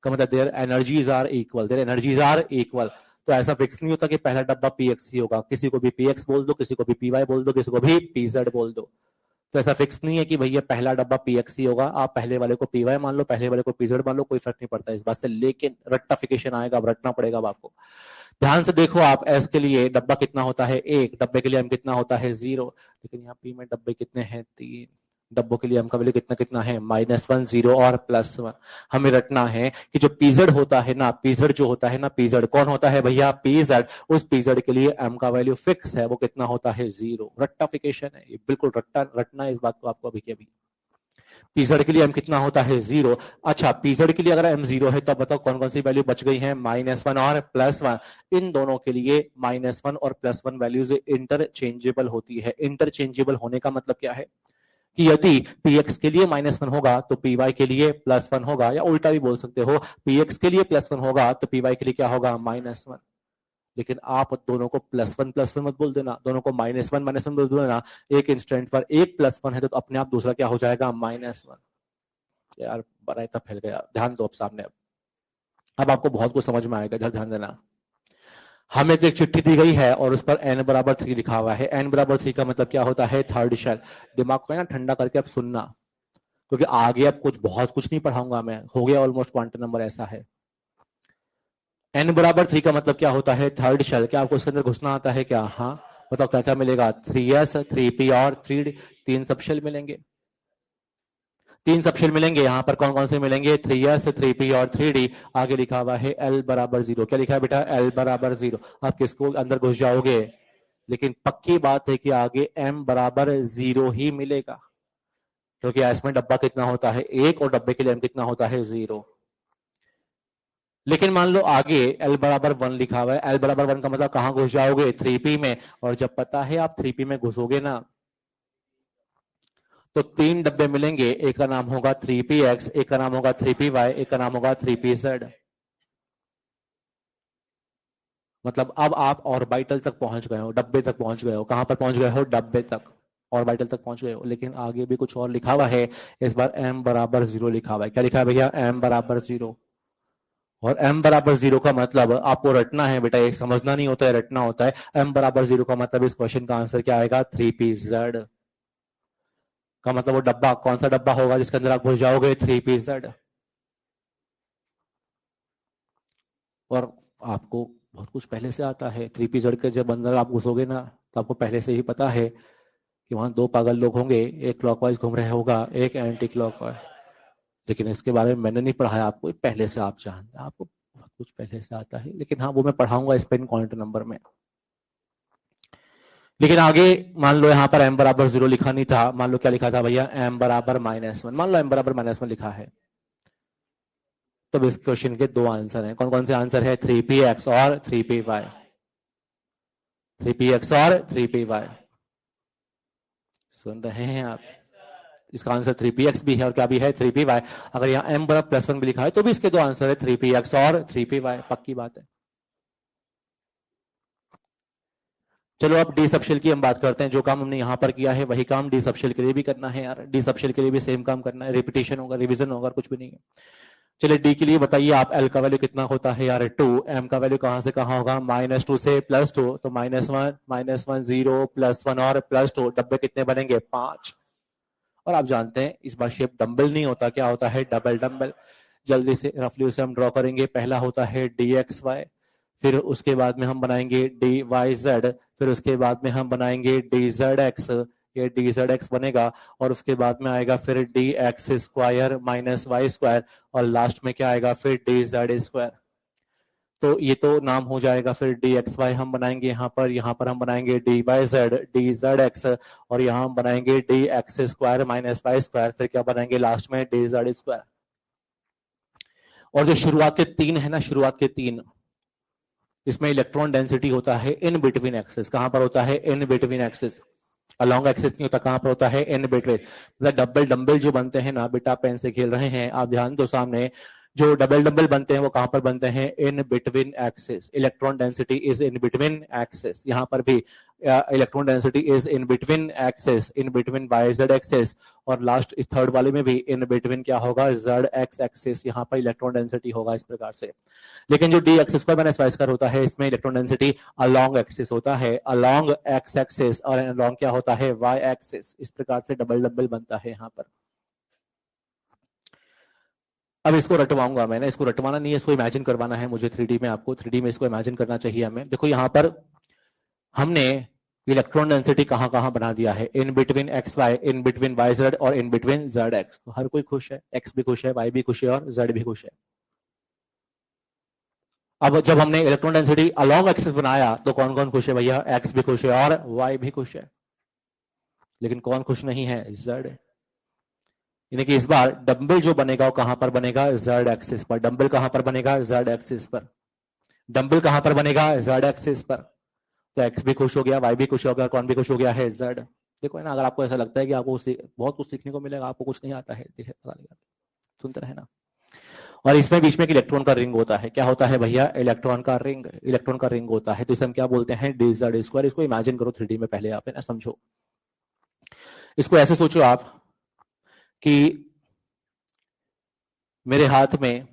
का मतलब their energies are equal, their energies are equal. तो ऐसा फिक्स नहीं होता कि पहला डब्बा पी एक्स ही होगा, किसी को भी पी एक्स बोल दो, किसी को भी पी वाई बोल दो, किसी को भी पी जेड बोल दो। तो ऐसा फिक्स नहीं है कि भैया पहला डब्बा पीएक्स ही होगा, आप पहले वाले को पीवाई मान लो, पहले वाले को पीजेड मान लो, कोई फर्क नहीं पड़ता इस बात से। लेकिन रट्टाफिकेशन आएगा, अब रटना पड़ेगा अब आपको। ध्यान से देखो आप, एस के लिए डब्बा कितना होता है एक, डब्बे के लिए हम कितना होता है 0, लेकिन यहाँ पी में डब्बे कितने हैं 3, डब्बों के लिए हम का वैल्यू कितना कितना है -1, 0 और +1। हमें रटना है कि जो पीजेड होता है ना, पीजेड जो होता है ना, पीजेड कौन होता है भैया, पीजेड। उस पीजेड के लिए एम का वैल्यू फिक्स है, वो कितना होता है 0। रट्टाफिकेशन है ये, बिल्कुल रटना है इस बात को आपको अभी के अभी। पीजेड के लिए एम कितना होता है 0। अच्छा पीजेड के लिए अगर एम 0 है तो बताओ कौन कौन सी वैल्यू बच गई है, -1 और +1। इन दोनों के लिए -1 और +1 वैल्यूज इंटरचेंजेबल होती है। इंटरचेंजेबल होने का मतलब क्या है कि यदि px के लिए -1 होगा तो py के लिए +1 होगा, या उल्टा भी बोल सकते हो, px के लिए +1 होगा तो py के लिए क्या होगा, -1। लेकिन आप दोनों को +1 मत बोल देना, दोनों को -1 बोल देना। एक इंस्टेंट पर एक +1 है तो अपने आप दूसरा क्या हो जाएगा, -1। यार बड़ा इतना फैल गया, ध्यान दो अब सामने। अब आपको बहुत कुछ समझ में आएगा, इधर ध्यान देना। हमें तो एक चिट्ठी दी गई है और उस पर n=3 लिखा हुआ है। n=3 का मतलब क्या होता है, थर्ड शेल। दिमाग को ना ठंडा करके अब सुनना, क्योंकि आगे अब बहुत कुछ नहीं पढ़ाऊंगा मैं, हो गया ऑलमोस्ट क्वांटम नंबर ऐसा है। n=3 का मतलब क्या होता है, थर्ड शेल। क्या आपको इसके अंदर घुसना आता है क्या, हाँ बताओ क्या क्या मिलेगा, 3s, 3p और 3d। 3 सब शेल मिलेंगे, 3 सब शेल मिलेंगे। यहाँ पर कौन कौन से मिलेंगे, 3s, 3p और 3d। आगे लिखा हुआ है l=0। क्या लिखा है बेटा, l=0। आप किसको अंदर घुस जाओगे, लेकिन पक्की बात है कि आगे m=0 ही मिलेगा, क्योंकि इसमें डब्बा कितना होता है एक और डब्बे के लिए m कितना होता है 0। लेकिन मान लो आगे l=1 लिखा हुआ है, l=1 का मतलब कहां घुस जाओगे, 3p में। और जब पता है आप 3p में घुसोगे ना तो 3 डब्बे मिलेंगे, एक का नाम होगा 3px, एक का नाम होगा 3py, एक का नाम होगा 3pz। मतलब अब आप ऑर्बिटल तक पहुंच गए हो, डब्बे तक पहुंच गए हो। कहां पर पहुंच गए हो? डब्बे तक, ऑर्बिटल तक पहुंच गए हो। लेकिन आगे भी कुछ और लिखा हुआ है, इस बार m बराबर 0 लिखा हुआ है। क्या लिखा है भैया? m बराबर 0। और m बराबर 0 का मतलब आपको रटना है बेटा, ये समझना नहीं होता है, रटना होता है। m बराबर 0 का मतलब इस क्वेश्चन का आंसर क्या आएगा? 3pz का मतलब वो डब्बा, कौन सा डब्बा होगा जिसके अंदर आप घुस जाओगे? 3pz। और आपको बहुत कुछ पहले से आता है। 3pz के जब अंदर आप घुसोगे ना, तो आपको पहले से ही पता है कि वहां 2 पागल लोग होंगे, एक क्लॉकवाइज घूम रहे होगा, एक एंटी क्लॉकवाइज। लेकिन इसके बारे में मैंने नहीं पढ़ाया आपको, पहले से आप जानते हैं, आपको बहुत कुछ पहले से आता है। लेकिन हाँ, वो मैं पढ़ाऊंगा स्पेन क्वांट नंबर में। लेकिन आगे मान लो यहाँ पर m बराबर 0 लिखा नहीं था, मान लो क्या लिखा था भैया? m बराबर -1। मान लो m बराबर -1 लिखा है, तो इस क्वेश्चन के 2 आंसर हैं। कौन कौन से आंसर है? 3px और 3py। 3px और 3py। सुन रहे हैं आप? इसका आंसर 3px भी है और क्या भी है? 3py। अगर यहाँ m बराबर +1 भी लिखा है तो भी इसके 2 आंसर है, 3px और 3py। पक्की बात है। चलो अब डी सबशेल की हम बात करते हैं। जो काम हमने यहाँ पर किया है वही काम डी सबशेल के लिए भी करना है यार। डी सबशेल के लिए भी सेम काम करना है, रिपीटेशन होगा, रिवीजन होगा, कुछ भी नहीं है। चलिए डी के लिए बताइए आप, एल का वैल्यू कितना होता है यार? 2। एम का वैल्यू कहां से कहां होगा? -2 से +2, तो -1, -1 0 +1 और +2। डब्बे कितने बनेंगे? 5। और आप जानते हैं इस बार शेप डंबल नहीं होता, क्या होता है? Double dumbbell. जल्दी से रफली उसे हम ड्रॉ करेंगे। पहला होता है dxy, फिर उसके बाद में हम बनाएंगे dyz, फिर उसके बाद में हम बनाएंगे dzx, ये dzx बनेगा। और उसके बाद में आएगा फिर dx स्क्वायर -y स्क्वायर, और लास्ट में क्या आएगा? फिर dz स्क्वायर। तो ये तो नाम हो जाएगा। फिर dxy हम बनाएंगे यहाँ पर हम बनाएंगे dyz dzx, और यहाँ हम बनाएंगे dx स्क्वायर -y स्क्वायर, फिर क्या बनाएंगे लास्ट में? dz square. और जो शुरुआत के 3 है ना, शुरुआत के 3, इसमें इलेक्ट्रॉन डेंसिटी होता है इन बिटवीन एक्सिस। कहां पर होता है? In between axis. Along axis नहीं होता। कहां पर होता है? In between. मतलब डबल डंबल जो बनते हैं ना बेटा, पेन से खेल रहे हैं आप, ध्यान दो सामने। जो डबल डंबल बनते हैं वो कहां पर बनते हैं? In between axis. Electron density is in between axis. यहां पर भी electron density is in between axis, in between Y Z axis. और लास्ट इस थर्ड वाले में भी इन बिटवीन क्या होगा? Z X axis. यहां पर इलेक्ट्रॉन डेंसिटी होगा इस प्रकार से। लेकिन जो D axis square minus Y square होता है, इसमें इलेक्ट्रॉन डेंसिटी अलॉन्ग एक्सिस होता है, अलॉन्ग एक्स एक्सिस, और अलॉन्ग क्या होता है? Y axis. इस प्रकार से डबल डबल बनता है यहां पर। अब इसको रटवाऊंगा मैंने, इसको रटवाना नहीं है, इसको इमेजिन करवाना है मुझे 3D में। आपको 3D में इसको इमेजिन करना चाहिए हमें। देखो यहां पर हमने इलेक्ट्रॉन डेंसिटी कहां कहां बना दिया है? In between X Y, in between Y Z, और इन बिटवीन जेड एक्स। तो हर कोई खुश है, एक्स भी खुश है, वाई भी खुश है, और जेड भी खुश है। अब जब हमने इलेक्ट्रॉन डेंसिटी अलॉन्ग एक्सिस बनाया तो कौन कौन खुश है भैया? एक्स भी खुश है और वाई भी खुश है। लेकिन कौन खुश नहीं है? जेड। यानी कि इस बार डंबल जो बनेगा वो कहां पर बनेगा? जेड एक्सिस पर। डंबल कहां पर बनेगा? जेड एक्सिस पर। डंबल कहां पर बनेगा? जेड एक्सिस पर। तो एक्स भी खुश हो गया, वाई भी खुश हो गया, कौन भी खुश हो गया है? जेड। देखो है ना, अगर आपको ऐसा लगता है कि आपको बहुत कुछ सीखने को मिलेगा, आपको कुछ नहीं आता है, सुनते रहे ना। और इसमें बीच में एक इलेक्ट्रॉन का रिंग होता है। क्या होता है भैया? इलेक्ट्रॉन का रिंग। इलेक्ट्रॉन का रिंग होता है, तो इसे हम क्या बोलते हैं? D Z square. इसको इमेजिन करो 3D में, पहले आप है ना समझो। इसको ऐसे सोचो आप कि मेरे हाथ में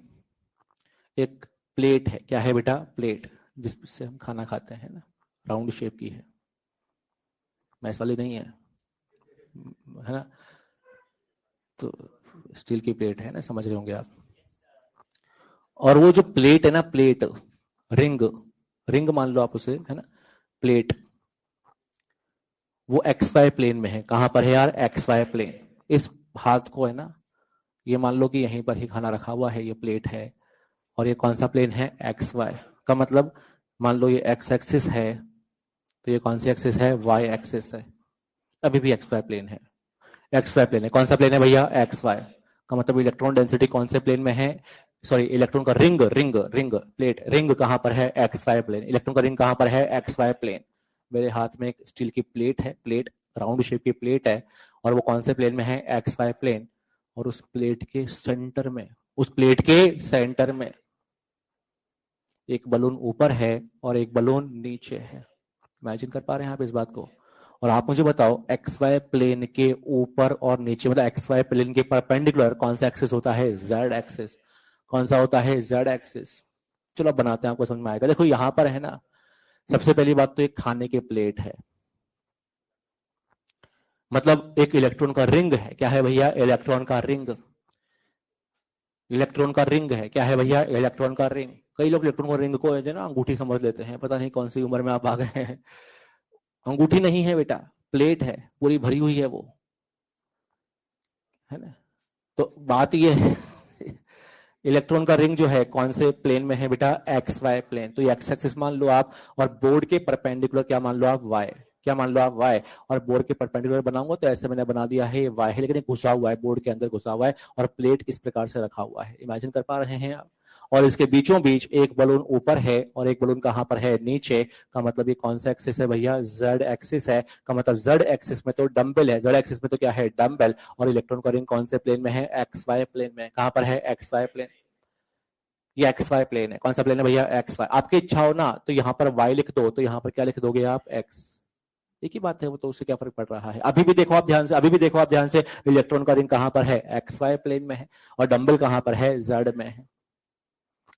एक प्लेट है। क्या है बेटा? प्लेट, जिससे हम खाना खाते हैं ना, राउंड शेप की है, मैस वाली नहीं है, है ना। तो स्टील की प्लेट है ना, समझ रहे होंगे आप। और वो जो प्लेट है ना, प्लेट, रिंग, रिंग मान लो आप उसे, है ना, प्लेट, वो एक्स वाई प्लेन में है। कहां पर है यार? X Y plane. इस हाथ को है ना, ये मान लो कि यहीं पर ही खाना रखा हुआ है, ये प्लेट है, और ये कौन सा प्लेन है? एक्स वाई का मतलब, मान लो ये एक्स एक्सिस है, तो ये कौन सी एक्सिस है? वाई एक्सिस है। अभी भी एक्स वाई प्लेन है, एक्स वाई प्लेन है। कौन सा प्लेन है भैया? एक्स वाई का मतलब इलेक्ट्रॉन डेंसिटी कौन से प्लेन में है? सॉरी, इलेक्ट्रॉन का ring, ring ring plate, ring कहां पर है? X Y plane. इलेक्ट्रॉन का रिंग कहां पर है? X Y plane. मेरे हाथ में एक स्टील की प्लेट है, प्लेट राउंड शेप की प्लेट है, और वो कौन से प्लेन में है, एक्स वाई प्लेन, और उस प्लेट के सेंटर में, उस प्लेट के सेंटर में एक बलून ऊपर है और एक बलून नीचे है। इमेजिन कर पा रहे हैं आप इस बात को? और आप मुझे बताओ एक्स वाई प्लेन के ऊपर और नीचे, मतलब एक्स वाई प्लेन के परपेंडिकुलर कौन सा एक्सिस होता है, जेड एक्सिस। कौन सा होता है, जेड एक्सिस। चलो अब बनाते हैं, आपको समझ में आएगा। देखो यहां पर है ना, सबसे पहली बात तो एक खाने की प्लेट है, मतलब एक इलेक्ट्रॉन का रिंग है। क्या है भैया, इलेक्ट्रॉन का रिंग। इलेक्ट्रॉन का रिंग है, क्या है भैया, इलेक्ट्रॉन का रिंग। कई लोग इलेक्ट्रॉन को रिंग को है ना अंगूठी समझ लेते हैं, पता नहीं कौन सी उम्र में आप आ गए हैं। अंगूठी नहीं है बेटा, प्लेट है, पूरी भरी हुई है वो, है ना। तो बात ये है इलेक्ट्रॉन का रिंग जो है कौन से प्लेन में है बेटा, एक्स वाई प्लेन। तो ये एक्स एक्सिस मान लो आप, और बोर्ड के परपेंडिकुलर क्या मान लो आप, वाई। क्या मान लो आप, वाई। और बोर्ड के परपेंडिकुलर बनाऊंगा तो ऐसे मैंने बना दिया है वाई है, लेकिन ये घुसा हुआ है, बोर्ड के अंदर घुसा हुआ है, और प्लेट इस प्रकार से रखा हुआ है। इमेजिन कर पा रहे हैं आप? और इसके बीचों बीच एक बलून ऊपर है और एक बलून कहां पर है, नीचे। का मतलब ये कौन सा एक्सिस है भैया, जेड एक्सिस है। का मतलब जेड एक्सिस में तो डंबल है, जेड एक्सिस में तो क्या है, डंबल। और इलेक्ट्रॉन का रिंग कौन से प्लेन में है, एक्स वाई प्लेन में। कहां पर है, एक्स वाई प्लेन। ये एक्स वाई प्लेन है। कौन सा प्लेन है भैया, एक्स वाई। आपकी इच्छा हो ना तो यहाँ पर वाई लिख दो, तो यहाँ पर क्या लिख दोगे आप, एक्स। एक ही बात है वो, तो उससे क्या फर्क पड़ रहा है। अभी भी देखो आप ध्यान से, अभी भी देखो आप ध्यान से, इलेक्ट्रॉन का रिंग कहां पर है, एक्स वाई प्लेन में है, और डंबल कहां पर है, जेड में है।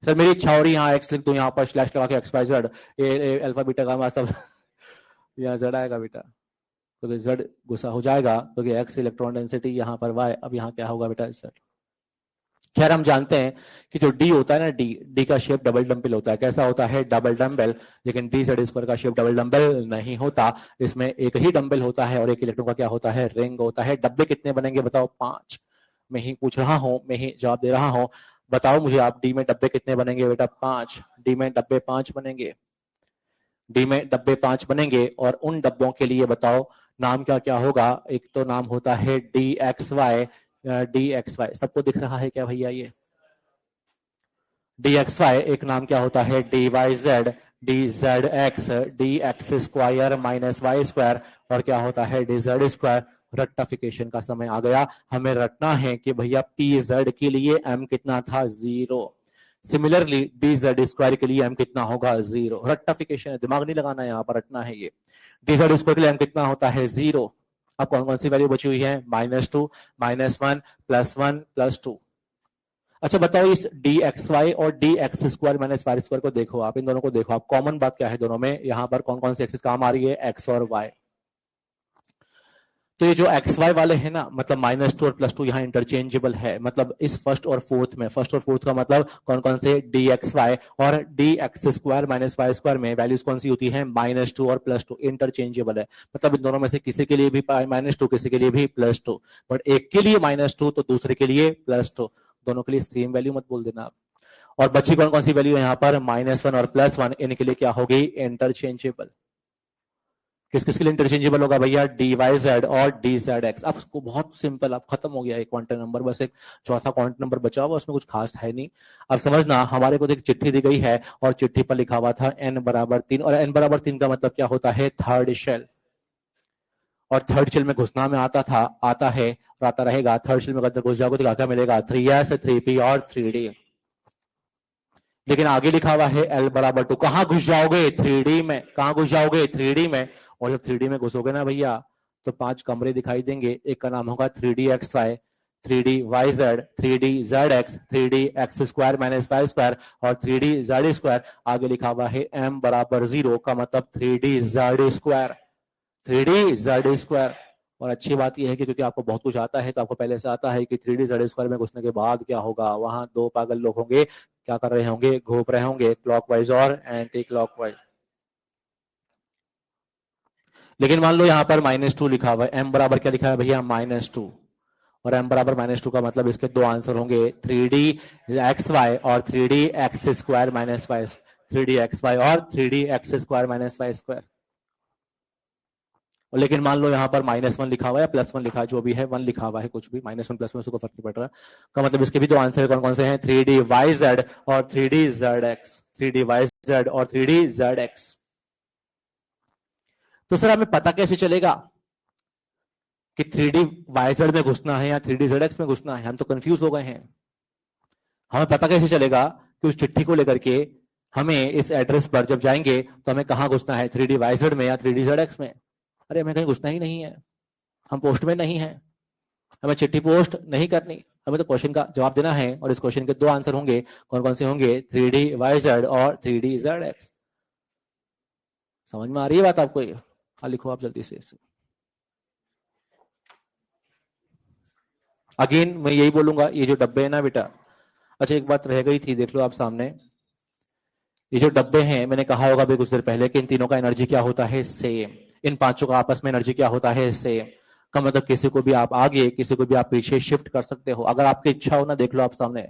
सर मेरी इच्छा हो रही है यहाँ एक्स लिख दो, यहाँ पर स्लैश लगा के X Y Z, alpha beta gamma सब यहाँ जेड आएगा बेटा, तो जेड गुस्सा हो जाएगा, क्योंकि एक्स इलेक्ट्रॉन डेंसिटी, यहाँ पर वाई, अब यहाँ क्या होगा बेटा, जेड। खैर हम जानते हैं कि जो डी होता है ना, डी डी का शेप डबल डंबल होता है। कैसा होता है, डबल डंबल। लेकिन डी जेड स्क्वायर का शेप डबल डंबल नहीं होता, इसमें एक ही डंबल होता है और एक इलेक्ट्रॉन का क्या होता है, रिंग होता है। डब्बे कितने बनेंगे बताओ, 5। मैं ही पूछ रहा हूं, मैं ही जवाब दे रहा हूं, बताओ मुझे आप, डी में डब्बे कितने बनेंगे बेटा, 5। डी में डब्बे 5 बनेंगे, डी में डब्बे 5 बनेंगे। और उन डब्बों के लिए बताओ नाम क्या क्या होगा। एक तो नाम होता है D X Y, D X Y सबको दिख रहा है क्या भैया, ये डी एक्स वाई। एक नाम क्या होता है, D Y Z, D Z X, D X square minus Y square, और क्या होता है, डी जेड स्क्वायर। रट्टाफिकेशन का समय आ गया, हमें रटना है कि भैया पी जेड के लिए एम कितना था, 0। सिमिलरली डी जेड स्क्वायर के लिए एम कितना होगा, 0। रट्टाफिकेशन है, दिमाग नहीं लगाना है, यहाँ पर रटना है। ये डी जेड स्क्वायर के लिए एम कितना होता है, 0। अब कौन कौन सी वैल्यू बची हुई है, -2, -1, +1, +2। अच्छा बताओ, इस डी एक्स वाई और D X square minus Y square को देखो आप, इन दोनों को देखो आप, कॉमन बात क्या है दोनों में, यहाँ पर कौन कौन सी एक्सिस काम आ रही है, एक्स और वाई। तो ये जो एक्स वाई वाले हैं ना, मतलब -2 और +2 यहाँ इंटरचेंजेबल है, मतलब इस फर्स्ट और फोर्थ में, फर्स्ट और फोर्थ का मतलब कौन कौन से, डी एक्स वाई और D X square minus Y square में वैल्यूज कौन सी होती है, -2 और +2 इंटरचेंजेबल है। मतलब इन दोनों में से किसी के लिए भी -2, किसी के लिए भी +2, बट एक के लिए -2 तो दूसरे के लिए +2, दोनों के लिए सेम वैल्यू मत बोल देना आप। और बची कौन कौन सी वैल्यू है यहाँ पर, -1 और +1, इनके लिए क्या होगी, इंटरचेंजेबल। किस किस के लिए इंटरचेंजेबल होगा भैया, डी वाई जेड और डी जेड एक्स। अब इसको बहुत सिंपल, अब खत्म हो गया एक क्वांटम नंबर, बस एक चौथा क्वांटम नंबर बचा हुआ, उसमें कुछ खास है नहीं। अब समझना, हमारे को एक चिट्ठी दी गई है और चिट्ठी पर लिखा हुआ था n बराबर 3, और n बराबर 3 का मतलब क्या होता है, थर्ड शेल। और थर्ड शेल में घुसना में आता था, आता है और आता रहेगा। थर्ड शेल में अगर घुस जाओगे तो क्या मिलेगा, 3s 3p और 3d। लेकिन आगे लिखा हुआ है L बराबर 2, कहां घुस जाओगे, 3D में। कहां घुस जाओगे, 3D में। और जब 3D में घुसोगे ना भैया, तो 5 कमरे दिखाई देंगे। एक का नाम होगा 3D XY, 3D YZ, 3D ZX, 3D X square minus Y square, और 3D Z स्क्वायर। आगे लिखा हुआ है M बराबर 0, का मतलब 3D Z square, 3D Z square. और अच्छी बात यह है कि क्योंकि आपको बहुत कुछ आता है, तो आपको पहले से आता है कि 3D Z स्क्वायर में घुसने के बाद क्या होगा, वहां 2 पागल लोग होंगे, क्या कर रहे होंगे, घूम रहे होंगे क्लॉकवाइज और एंटी क्लॉकवाइज। लेकिन मान लो यहाँ पर -2 लिखा हुआ है, m बराबर क्या लिखा है भैया, -2, और m बराबर -2 का मतलब इसके दो आंसर होंगे, 3D XY और 3D X square minus Y, 3D XY और 3D X square minus Y square. लेकिन मान लो यहाँ पर -1 लिखा हुआ है, +1 लिखा है, जो भी है 1 लिखा हुआ है, कुछ भी -1 +1 उसको फर्क नहीं पड़ रहा, का मतलब इसके भी दो आंसर कौन कौन से हैं, 3D YZ और 3D ZX, 3D YZ और 3D ZX। तो सर हमें पता कैसे चलेगा कि 3D YZ में घुसना है या 3D ZX में घुसना है, हम तो कंफ्यूज हो गए हैं। हमें पता कैसे चलेगा कि उस चिट्ठी को लेकर के हमें इस एड्रेस पर जब जाएंगे तो हमें कहां घुसना है, 3D YZ में या 3D ZX में? अरे हमें कहीं घुसना ही नहीं है, हम पोस्ट में नहीं है, हमें चिट्ठी पोस्ट नहीं करनी, हमें तो क्वेश्चन का जवाब देना है। और इस क्वेश्चन के दो आंसर होंगे, कौन कौन से होंगे? 3D YZ और 3D ZX। समझ में आ रही है बात आपको? ये हाँ, लिखो आप जल्दी से इसे। अगेन मैं यही बोलूंगा, ये जो डब्बे है ना बेटा, अच्छा एक बात रह गई थी, देख लो आप सामने, ये जो डब्बे हैं, मैंने कहा होगा भी कुछ देर पहले कि इन तीनों का एनर्जी क्या होता है? सेम। इन पांचों का आपस में एनर्जी क्या होता है? सेम। का मतलब किसी को भी आप आगे, किसी को भी आप पीछे शिफ्ट कर सकते हो, अगर आपकी इच्छा हो ना। देख लो आप सामने,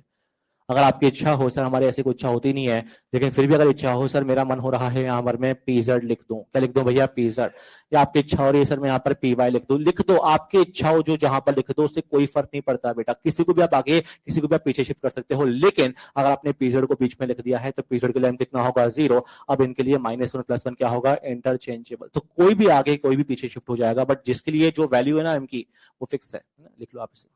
अगर आपकी इच्छा हो, सर हमारी ऐसी कोई इच्छा होती नहीं है, लेकिन फिर भी अगर इच्छा हो, सर मेरा मन हो रहा है यहाँ पर मैं पीजेड लिख दूं, क्या लिख दूं भैया? पीजेड। या आपकी इच्छा हो रही है सर मैं यहाँ पर पीवाई लिख दूं, लिख दो, आपकी इच्छा हो जो जहां पर लिख दो, उससे कोई फर्क नहीं पड़ता बेटा। किसी को भी आप आगे, किसी को भी आप पीछे शिफ्ट कर सकते हो, लेकिन अगर आपने पीजेड को बीच में लिख दिया है तो पीजेड के लिए कितना होगा? 0। अब इनके लिए -1 +1 क्या होगा? इंटरचेंजेबल। तो कोई भी आगे कोई भी पीछे शिफ्ट हो जाएगा, बट जिसके लिए जो वैल्यू है ना एम की, वो फिक्स है। लिख लो आप इसे।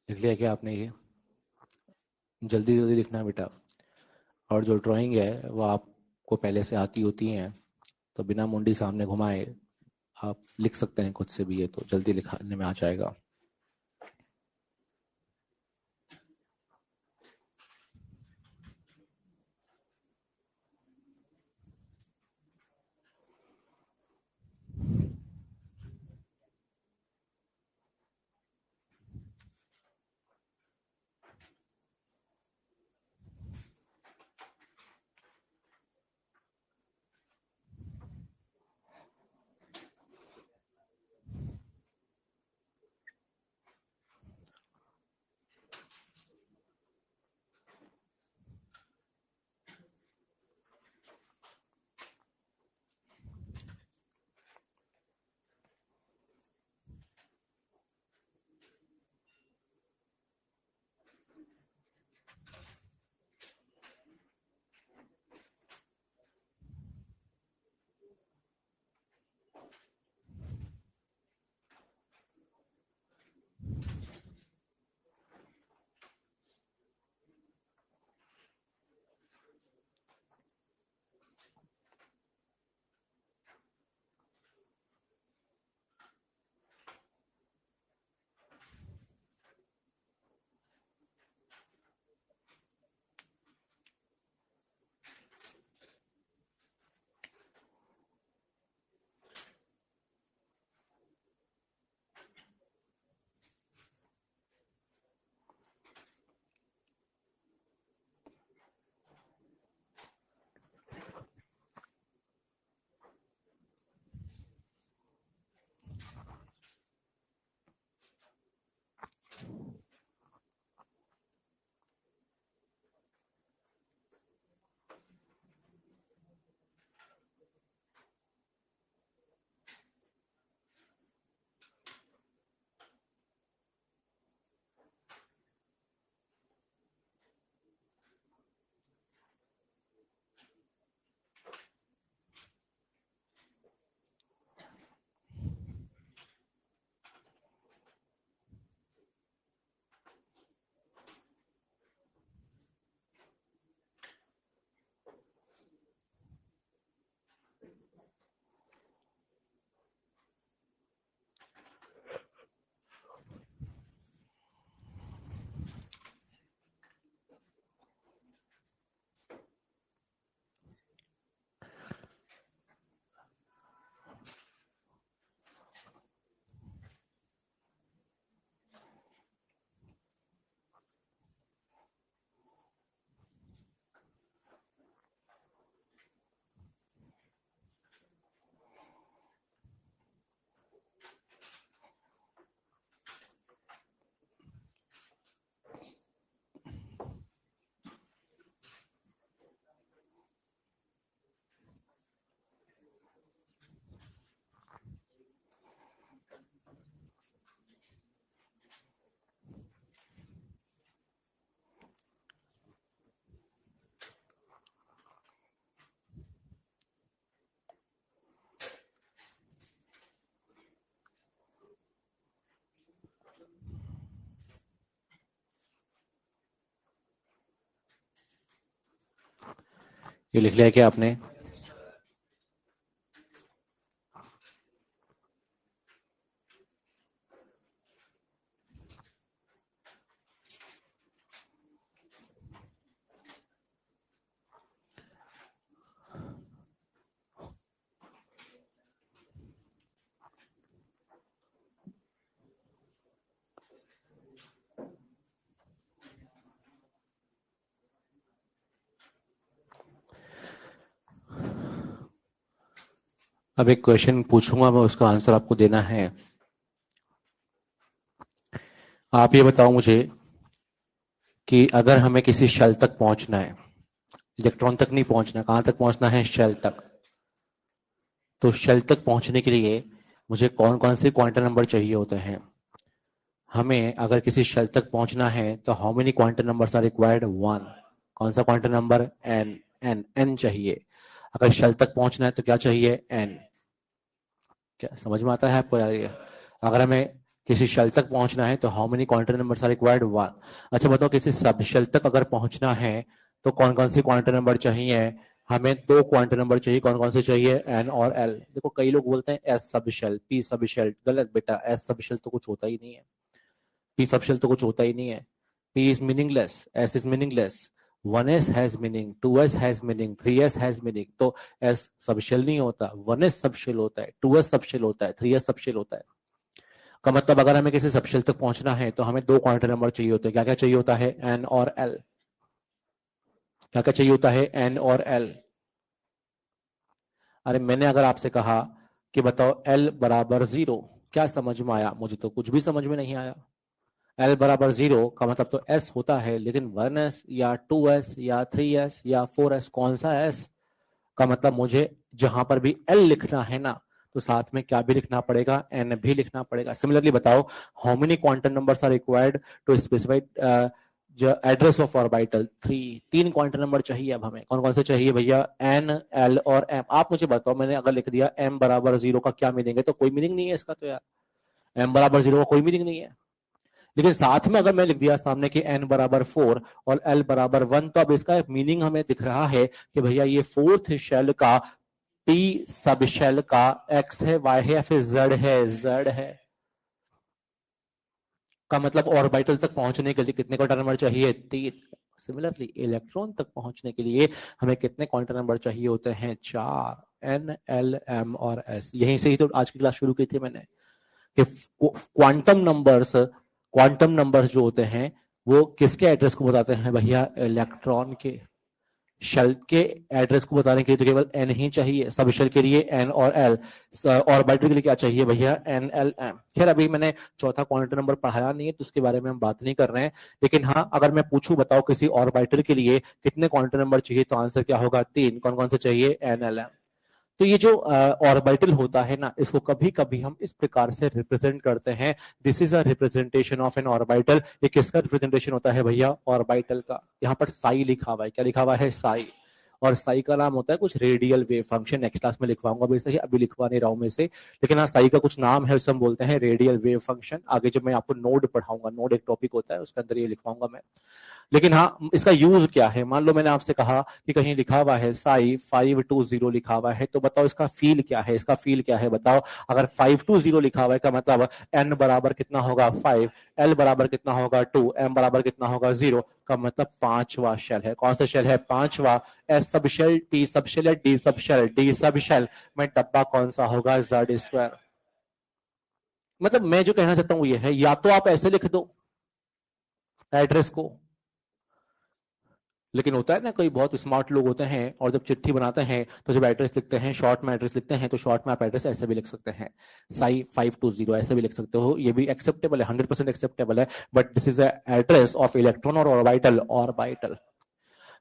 लिख लिया क्या आपने? ये जल्दी जल्दी लिखना बेटा। और जो ड्राइंग है वो आपको पहले से आती होती हैं, तो बिना मुंडी सामने घुमाए आप लिख सकते हैं खुद से भी, ये तो जल्दी लिखाने में आ जाएगा। ये लिख लिया क्या आपने? अब एक क्वेश्चन पूछूंगा मैं, उसका आंसर आपको देना है। आप ये बताओ मुझे कि अगर हमें किसी शेल तक पहुंचना है, इलेक्ट्रॉन तक नहीं पहुंचना, कहां तक पहुंचना है? शेल तक। तो शेल तक पहुंचने के लिए मुझे कौन कौन से क्वांटम नंबर चाहिए होते हैं? हमें अगर किसी शेल तक पहुंचना है तो how many quantum numbers are required? 1। कौन सा क्वांटम नंबर? एन। एन चाहिए। अगर शेल तक पहुंचना है तो क्या चाहिए? एन। क्या समझ में आता है आपको यार ये? अगर हमें किसी शेल तक पहुंचना है तो how many quantum numbers are required? 1। अच्छा बताओ, किसी सब शेल तक अगर पहुंचना है तो कौन कौन सी क्वांटम नंबर चाहिए? हमें 2 क्वांटम नंबर चाहिए। कौन कौन से चाहिए? एन और एल। देखो कई लोग बोलते हैं S sub shell, P sub shell. गलत बेटा, एस सब शेल तो कुछ होता ही नहीं है, पी सब शेल तो कुछ होता ही नहीं है। P is meaningless, S is meaningless. 1s has meaning, 2s has meaning, 3s has meaning. तो एस सब शेल नहीं होता, 1s सब शेल होता है, 2s सब शेल होता है, 3s सब शेल होता है। का मतलब अगर हमें किसी सबशेल तक पहुंचना है तो हमें 2 क्वांटम नंबर चाहिए होते हैं। क्या क्या चाहिए होता है? एन और एल। क्या क्या चाहिए होता है? एन और एल। अरे मैंने अगर आपसे कहा कि बताओ एल बराबर 0, क्या समझ में आया? मुझे तो कुछ भी समझ में नहीं आया। एल बराबर 0 का मतलब तो एस होता है, लेकिन 1s या 2s या 3s या 4s, कौन सा एस? का मतलब मुझे जहां पर भी एल लिखना है ना, तो साथ में क्या भी लिखना पड़ेगा? एन भी लिखना पड़ेगा। सिमिलरली बताओ, how many quantum numbers are required to specify जो address of orbital? 3 quantum number चाहिए। अब हमें कौन कौन से चाहिए भैया? एन, एल और एम। आप मुझे बताओ, मैंने अगर लिख दिया एम बराबर 0 का क्या मीनिंग है? तो कोई मीनिंग नहीं है इसका तो यार, एम बराबर 0 का कोई मीनिंग नहीं है। लेकिन साथ में अगर मैं लिख दिया सामने कि एन बराबर 4 और एल बराबर 1, तो अब इसका मीनिंग हमें दिख रहा है कि भैया ये फोर्थ शेल का पी सब शेल का एक्स है, वाई है या फिर जेड है? जेड है। का मतलब ऑर्बिटल तक पहुंचने के लिए कितने क्वांटम नंबर चाहिए? 3। सिमिलरली इलेक्ट्रॉन तक पहुंचने के लिए हमें कितने क्वांटम नंबर चाहिए होते हैं? 4। एन, एल, एम और एस। यहीं से ही तो आज की क्लास शुरू की थी मैंने कि क्वांटम नंबर्स जो होते हैं वो किसके एड्रेस को बताते हैं भैया? इलेक्ट्रॉन के। शेल के एड्रेस को बताने के लिए तो केवल एन ही चाहिए। सब शेल के लिए एन और एल, ऑर्बिटल के लिए क्या चाहिए भैया? N, L, M. खैर अभी मैंने चौथा क्वांटम नंबर पढ़ाया नहीं है तो उसके बारे में हम बात नहीं कर रहे हैं। लेकिन हाँ, अगर मैं पूछूं बताओ किसी ऑर्बिटल के लिए कितने क्वांटम नंबर चाहिए, तो आंसर क्या होगा? 3। कौन कौन से चाहिए? N, L, M. तो ये जो ऑर्बिटल होता है ना, इसको कभी कभी हम इस प्रकार से रिप्रेजेंट करते हैं। This is a representation of N orbital. ये किसका रिप्रेजेंटेशन होता है भैया? ऑर्बिटल का। यहाँ पर साई लिखा हुआ है। क्या लिखा हुआ है? साई। और साई का नाम होता है कुछ radial wave function. Next class में लिखवाऊंगा, वैसे ही अभी लिखवा नहीं रहा हूं मैं से। लेकिन हाँ, साई का कुछ नाम है, उसे हम बोलते हैं रेडियल वेव फंक्शन। आगे जब मैं आपको नोड पढ़ाऊंगा, नोड एक टॉपिक होता है, उसके अंदर ये लिखवाऊंगा मैं। लेकिन हाँ, इसका यूज क्या है? मान लो मैंने आपसे कहा कि कहीं लिखा हुआ है साई 520 लिखा हुआ है, तो बताओ इसका फील क्या है? इसका फील क्या है बताओ? अगर 520 लिखा हुआ है का मतलब एन बराबर कितना होगा? 5, एल बराबर कितना होगा? 2, एम बराबर कितना होगा? 0। का मतलब 5वां शेल है। कौन सा शेल है? 5वां। S sub shell, T sub shell, D sub shell, D sub shell में डब्बा कौन सा होगा? Z square. मतलब मैं जो कहना चाहता हूं ये है, या तो आप ऐसे लिख दो एड्रेस को, लेकिन होता है ना, कोई बहुत स्मार्ट लोग होते हैं और जब चिट्ठी बनाते हैं तो जब एड्रेस लिखते हैं, शॉर्ट में एड्रेस लिखते हैं, तो शॉर्ट में आप एड्रेस ऐसे भी लिख सकते हैं, साई 520 ऐसे भी लिख सकते हो। ये भी एक्सेप्टेबल है, 100% एक्सेप्टेबल है। But this is address of electron और ऑर्बिटल। ऑर्बिटल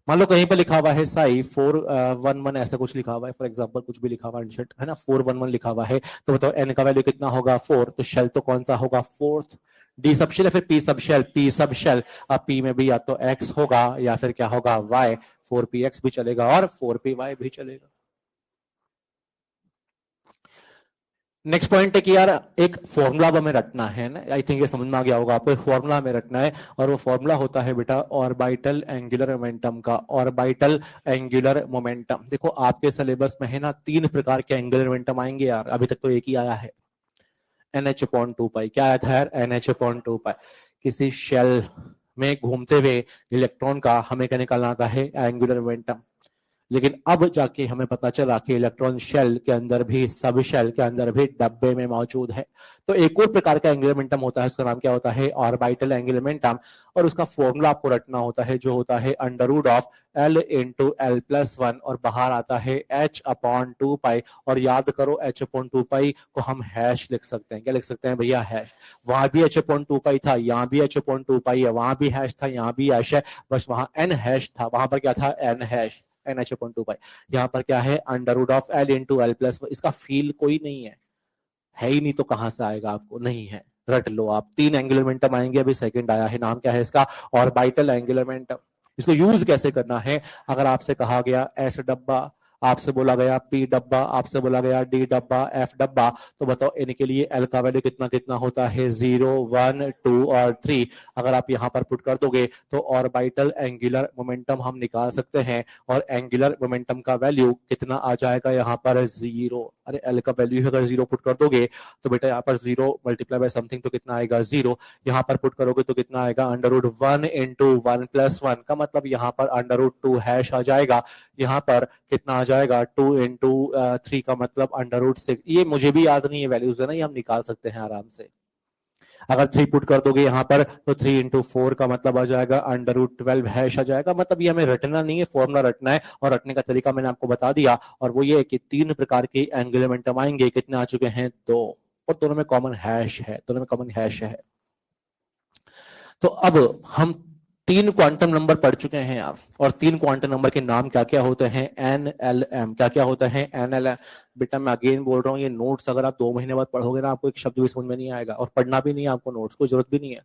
मान लो कहीं पे लिखा हुआ है साई 411 ऐसा कुछ लिखा हुआ है, फॉर एग्जांपल कुछ भी लिखा हुआ है ना, 411 लिखा हुआ है, तो बताओ एन का वैल्यू कितना होगा? 4। तो शेल तो कौन सा होगा? फोर्थ। डी सब शेल या फिर P sub shell? P sub shell. अब पी में भी या तो एक्स होगा या फिर क्या होगा? वाई। 4px भी चलेगा और 4py भी चलेगा। नेक्स्ट पॉइंट है कि यार एक फॉर्मूला हमें रटना है ना, आई थिंक ये समझ में आ गया होगा आपको। एक फॉर्मूला हमें रटना है और वो फॉर्मूला होता है बेटा ऑर्बिटल एंगुलर मोमेंटम का। ऑर्बिटल एंगुलर मोमेंटम, देखो आपके सिलेबस में है ना 3 प्रकार के एंगुलर मोमेंटम आएंगे यार, अभी तक तो एक ही आया है NH/2 पाई। क्या आया था यार? NH/2 पाई। किसी शेल में घूमते हुए इलेक्ट्रॉन का हमें क्या निकालना आता है? Angular momentum. लेकिन अब जाके हमें पता चला कि इलेक्ट्रॉन शेल के अंदर भी, सब शेल के अंदर भी डब्बे में मौजूद है। तो एक और प्रकार का एंगुलर मोमेंटम होता है, उसका नाम क्या होता है? Orbital angular momentum. और उसका फॉर्मूला आपको रटना होता है, जो होता है √L × L+1 और बाहर आता है H/2 पाई। और याद करो H/2 पाई को हम हैश लिख सकते हैं। क्या लिख सकते हैं भैया? हैश। वहां भी H/2 पाई था, यहाँ भी H/2 पाई है, वहां भी हैश था, यहाँ भी हैश है, बस वहां N हैश था, वहां पर क्या था? N हैश, NH/2 पाई। यहाँ पर क्या है? √L × L+1। इसका फील कोई नहीं है ही नहीं, तो कहां से आएगा? आपको नहीं है, रट लो आप। 3 एंगुलर मोमेंटम आएंगे, अभी सेकंड आया है, नाम क्या है इसका? Orbital angular momentum. इसको यूज कैसे करना है? अगर आपसे कहा गया S डब्बा, आपसे बोला गया P डब्बा, आपसे बोला गया D डब्बा, F डब्बा, तो बताओ इनके लिए L का वैल्यू कितना कितना होता है? 0, 1, 2 और 3। अगर आप यहां पर पुट कर दोगे तो ऑर्बिटल एंगुलर मोमेंटम हम निकाल सकते हैं। और एंगुलर मोमेंटम का वैल्यू कितना आ जाएगा यहाँ पर? 0। अरे L का वैल्यू अगर 0 पुट कर दोगे तो बेटा यहाँ पर 0 मल्टीप्लाई बाय समथिंग तो कितना आएगा? 0। यहाँ पर पुट करोगे तो कितना आएगा? √1 × 1+1 का मतलब यहाँ पर √2 हैश आ जाएगा। यहाँ पर कितना आ जाएगा? 2 × 3 का मतलब √6। ये मुझे भी याद नहीं है वैल्यूज, है ना, ये हम निकाल सकते हैं आराम से। अगर 3 पुट कर दोगे यहाँ पर तो 3 × 4 का मतलब आ जाएगा √12 हैश आ जाएगा। मतलब ये हमें रटना नहीं है, फॉर्मूला रटना है। और रटने का तरीका मैंने आपको बता दिया, और वो ये है कि 3 प्रकार के एंगुलर मोमेंटम आएंगे। कितने आ चुके हैं? 2। और दोनों में कॉमन हैश है, दोनों में कॉमन हैश है। तो अब हम 3 क्वांटम नंबर पढ़ चुके हैं यार, और 3 क्वांटम नंबर के नाम क्या क्या होते हैं? NLM। क्या क्या होता है? NLM। बेटा मैं अगेन बोल रहा हूँ, ये नोट्स अगर आप 2 महीने बाद पढ़ोगे ना, आपको एक शब्द भी समझ में नहीं आएगा, और पढ़ना भी नहीं है आपको, नोट्स को जरूरत भी नहीं है।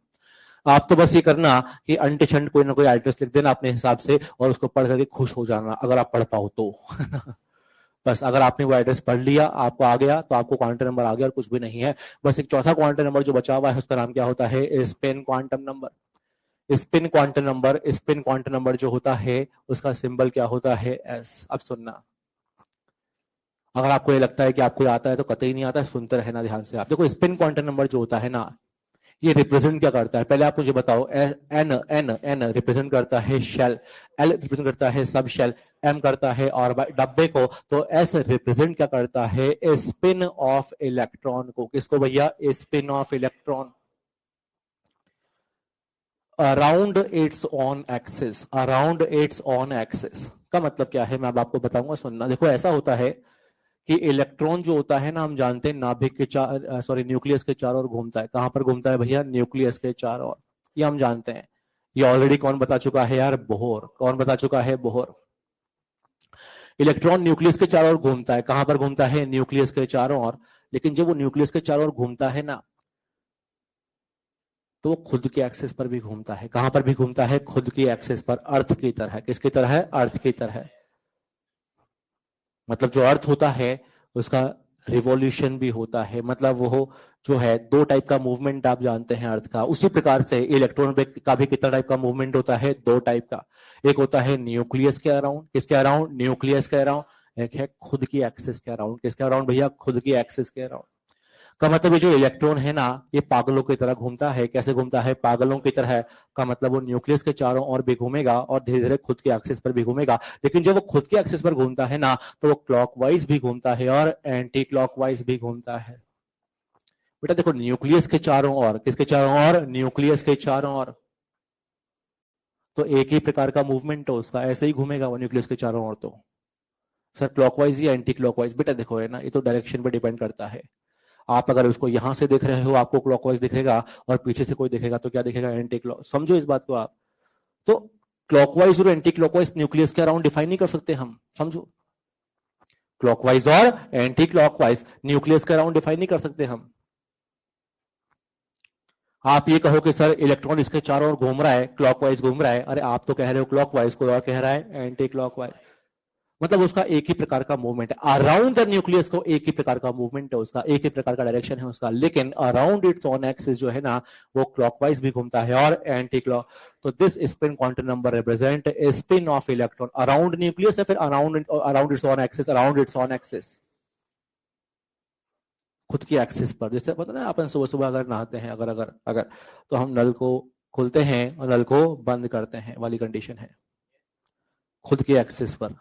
आप तो बस ये करना कि अंटिशंट कोई ना कोई एड्रेस लिख देना अपने हिसाब से, और उसको पढ़ करके खुश हो जाना, अगर आप पढ़ पाओ तो। बस अगर आपने वो एड्रेस पढ़ लिया, आपको आ गया, तो आपको क्वांटम नंबर आ गया, और कुछ भी नहीं है। बस एक चौथा क्वांटम नंबर जो बचा हुआ है, उसका नाम क्या होता है? Spin quantum number. Spin quantum number, spin quantum number जो होता है उसका सिंबल क्या होता है? S। अब सुनना, अगर आपको ये लगता है कि आपको आता है तो कतई नहीं आता है, सुनते रहना ध्यान से। आप देखो स्पिन क्वांटम नंबर जो होता है ना, ये रिप्रेजेंट क्या करता है? पहले आप मुझे बताओ। एन एन एन रिप्रेजेंट करता है शेल, L रिप्रेजेंट करता है सब शेल, M करता है और डब्बे को, तो S रिप्रेजेंट क्या करता है? स्पिन ऑफ इलेक्ट्रॉन को। किसको भैया? Spin off electron around its on axis. Around its on axis का मतलब क्या है? मैं अब आपको बताऊंगा, सुनना। देखो ऐसा होता है कि इलेक्ट्रॉन जो होता है ना, हम जानते हैं नाभिक के न्यूक्लियस के चारों ओर घूमता है। कहां पर घूमता है भैया? न्यूक्लियस के चारों ओर। ये हम जानते हैं, ये ऑलरेडी कौन बता चुका है यार? बोहर। कौन बता चुका है? बोहर। इलेक्ट्रॉन न्यूक्लियस के चारों ओर घूमता है। कहां पर घूमता है? न्यूक्लियस के चारों ओर। लेकिन जब वो न्यूक्लियस के चारों ओर घूमता है ना, तो वो खुद के एक्सिस पर भी घूमता है। कहां पर भी घूमता है? खुद की एक्सिस पर, अर्थ की तरह। किसकी तरह है? अर्थ की तरह। मतलब जो अर्थ होता है उसका रिवॉल्यूशन भी होता है। मतलब वो जो है 2 टाइप का मूवमेंट आप जानते हैं अर्थ का, उसी प्रकार से इलेक्ट्रॉन का भी कितना टाइप का मूवमेंट होता है? 2 टाइप का। एक होता है न्यूक्लियस के अराउंड। किसके अराउंड? न्यूक्लियस के अराउंड। एक है खुद की एक्सिस के अराउंड। किसके अराउंड भैया? खुद की एक्सिस के अराउंड। का मतलब ये जो इलेक्ट्रॉन है ना, ये पागलों की तरह घूमता है। कैसे घूमता है? पागलों की तरह। का मतलब वो न्यूक्लियस के चारों ओर भी घूमेगा और धीरे धीरे खुद के एक्सिस पर भी घूमेगा। लेकिन जब वो खुद के एक्सिस पर घूमता है ना, तो वो क्लॉकवाइज भी घूमता है और एंटी क्लॉकवाइज भी घूमता है। बेटा देखो, न्यूक्लियस के चारों ओर, किसके चारों ओर? न्यूक्लियस के चारों ओर। तो एक ही प्रकार का मूवमेंट हो उसका, ऐसे ही घूमेगा वो न्यूक्लियस के चारों ओर। तो सर क्लॉकवाइज या एंटी क्लॉकवाइज? बेटा देखो है ना, ये तो डायरेक्शन पे डिपेंड करता है। आप अगर उसको यहां से देख रहे हो, आपको क्लॉकवाइज दिखेगा, और पीछे से कोई दिखेगा तो क्या दिखेगा? Anti clock. समझो इस बात को आप। तो क्लॉकवाइज और एंटी क्लॉकवाइज न्यूक्लियस के अराउंड डिफाइन नहीं कर सकते हम, समझो। क्लॉकवाइज और एंटी क्लॉकवाइज न्यूक्लियस के अराउंड डिफाइन नहीं कर सकते हम। आप ये कहो कि सर इलेक्ट्रॉन इसके चारों ओर घूम रहा है, क्लॉकवाइज घूम रहा है। अरे आप तो कह रहे हो क्लॉकवाइज, कोई और कह रहा है एंटी क्लॉकवाइज। मतलब उसका एक ही प्रकार का मूवमेंट है अराउंड द न्यूक्लियस को, एक ही प्रकार का मूवमेंट है उसका, एक ही प्रकार का डायरेक्शन है उसका, लेकिन अराउंड इट्स ऑन एक्सिस जो है ना वो क्लॉकवाइज भी घूमता है और एंटी क्लॉक। तो this spin quantum number represent spin off electron around nucleus है, फिर around its on axis, around its on axis खुद की एक्सिस पर। जैसे पता ना अपन सुबह सुबह अगर नहाते हैं, अगर अगर अगर तो हम नल को खोलते हैं और नल को बंद करते हैं वाली कंडीशन है, खुद की एक्सिस पर।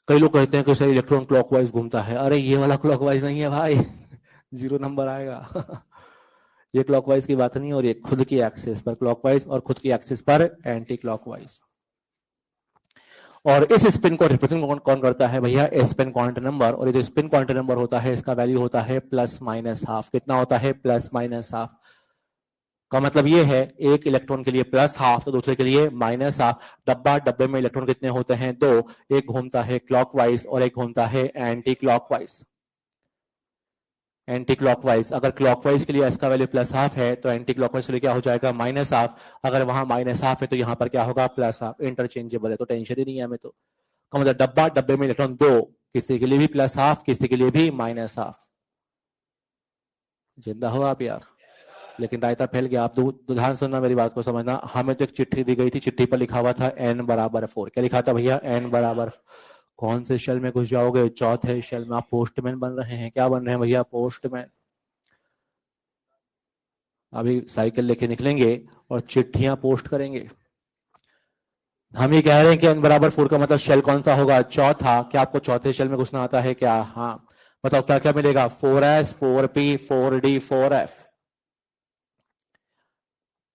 कई लोग कहते हैं कि सर इलेक्ट्रॉन क्लॉकवाइज घूमता है, अरे ये वाला क्लॉकवाइज नहीं है भाई, 0 नंबर आएगा। ये क्लॉकवाइज की बात नहीं हो रही है, खुद की एक्सिस पर क्लॉकवाइज और खुद की एक्सिस पर एंटी क्लॉकवाइज। और इस स्पिन को रिप्रेजेंट कौन करता है भैया, स्पिन क्वांटम नंबर। और ये जो स्पिन क्वांटम नंबर होता है इसका वैल्यू होता है प्लस माइनस हाफ। कितना होता है, प्लस माइनस हाफ। का मतलब ये है एक इलेक्ट्रॉन के लिए प्लस हाफ तो दूसरे के लिए माइनस हाफ। डब्बे में इलेक्ट्रॉन कितने होते हैं, 2। एक घूमता है क्लॉकवाइज और एक घूमता है एंटी क्लॉकवाइज। एंटी क्लॉकवाइज, अगर क्लॉकवाइज के लिए इसका वैल्यू प्लस हाफ है तो एंटी क्लॉकवाइज के लिए क्या हो जाएगा, माइनस हाफ। अगर वहां माइनस हाफ है तो यहाँ पर क्या होगा, प्लस हाफ। इंटरचेंजेबल है तो टेंशन ही नहीं है हमें तो। का मतलब डब्बे में इलेक्ट्रॉन 2, किसी के लिए भी प्लस हाफ, किसी के लिए भी माइनस हाफ। जिंदा हो आप यार, लेकिन रायता फैल गया। आप ध्यान सुनना, मेरी बात को समझना। हमें तो एक चिट्ठी दी गई थी, चिट्ठी पर लिखा हुआ था n बराबर 4। क्या लिखा था भैया, n बराबर। कौन से शेल में घुस जाओगे, चौथे शेल में। आप पोस्टमैन बन रहे हैं, क्या बन रहे हैं भैया, पोस्टमैन। अभी साइकिल लेके निकलेंगे और चिट्ठियां पोस्ट करेंगे। हम ये कह रहे हैं कि n बराबर 4 का मतलब शेल कौन सा होगा, चौथा। क्या आपको चौथे शेल में घुसना आता है क्या, हाँ। बताओ क्या क्या मिलेगा, 4s 4p 4d 4f।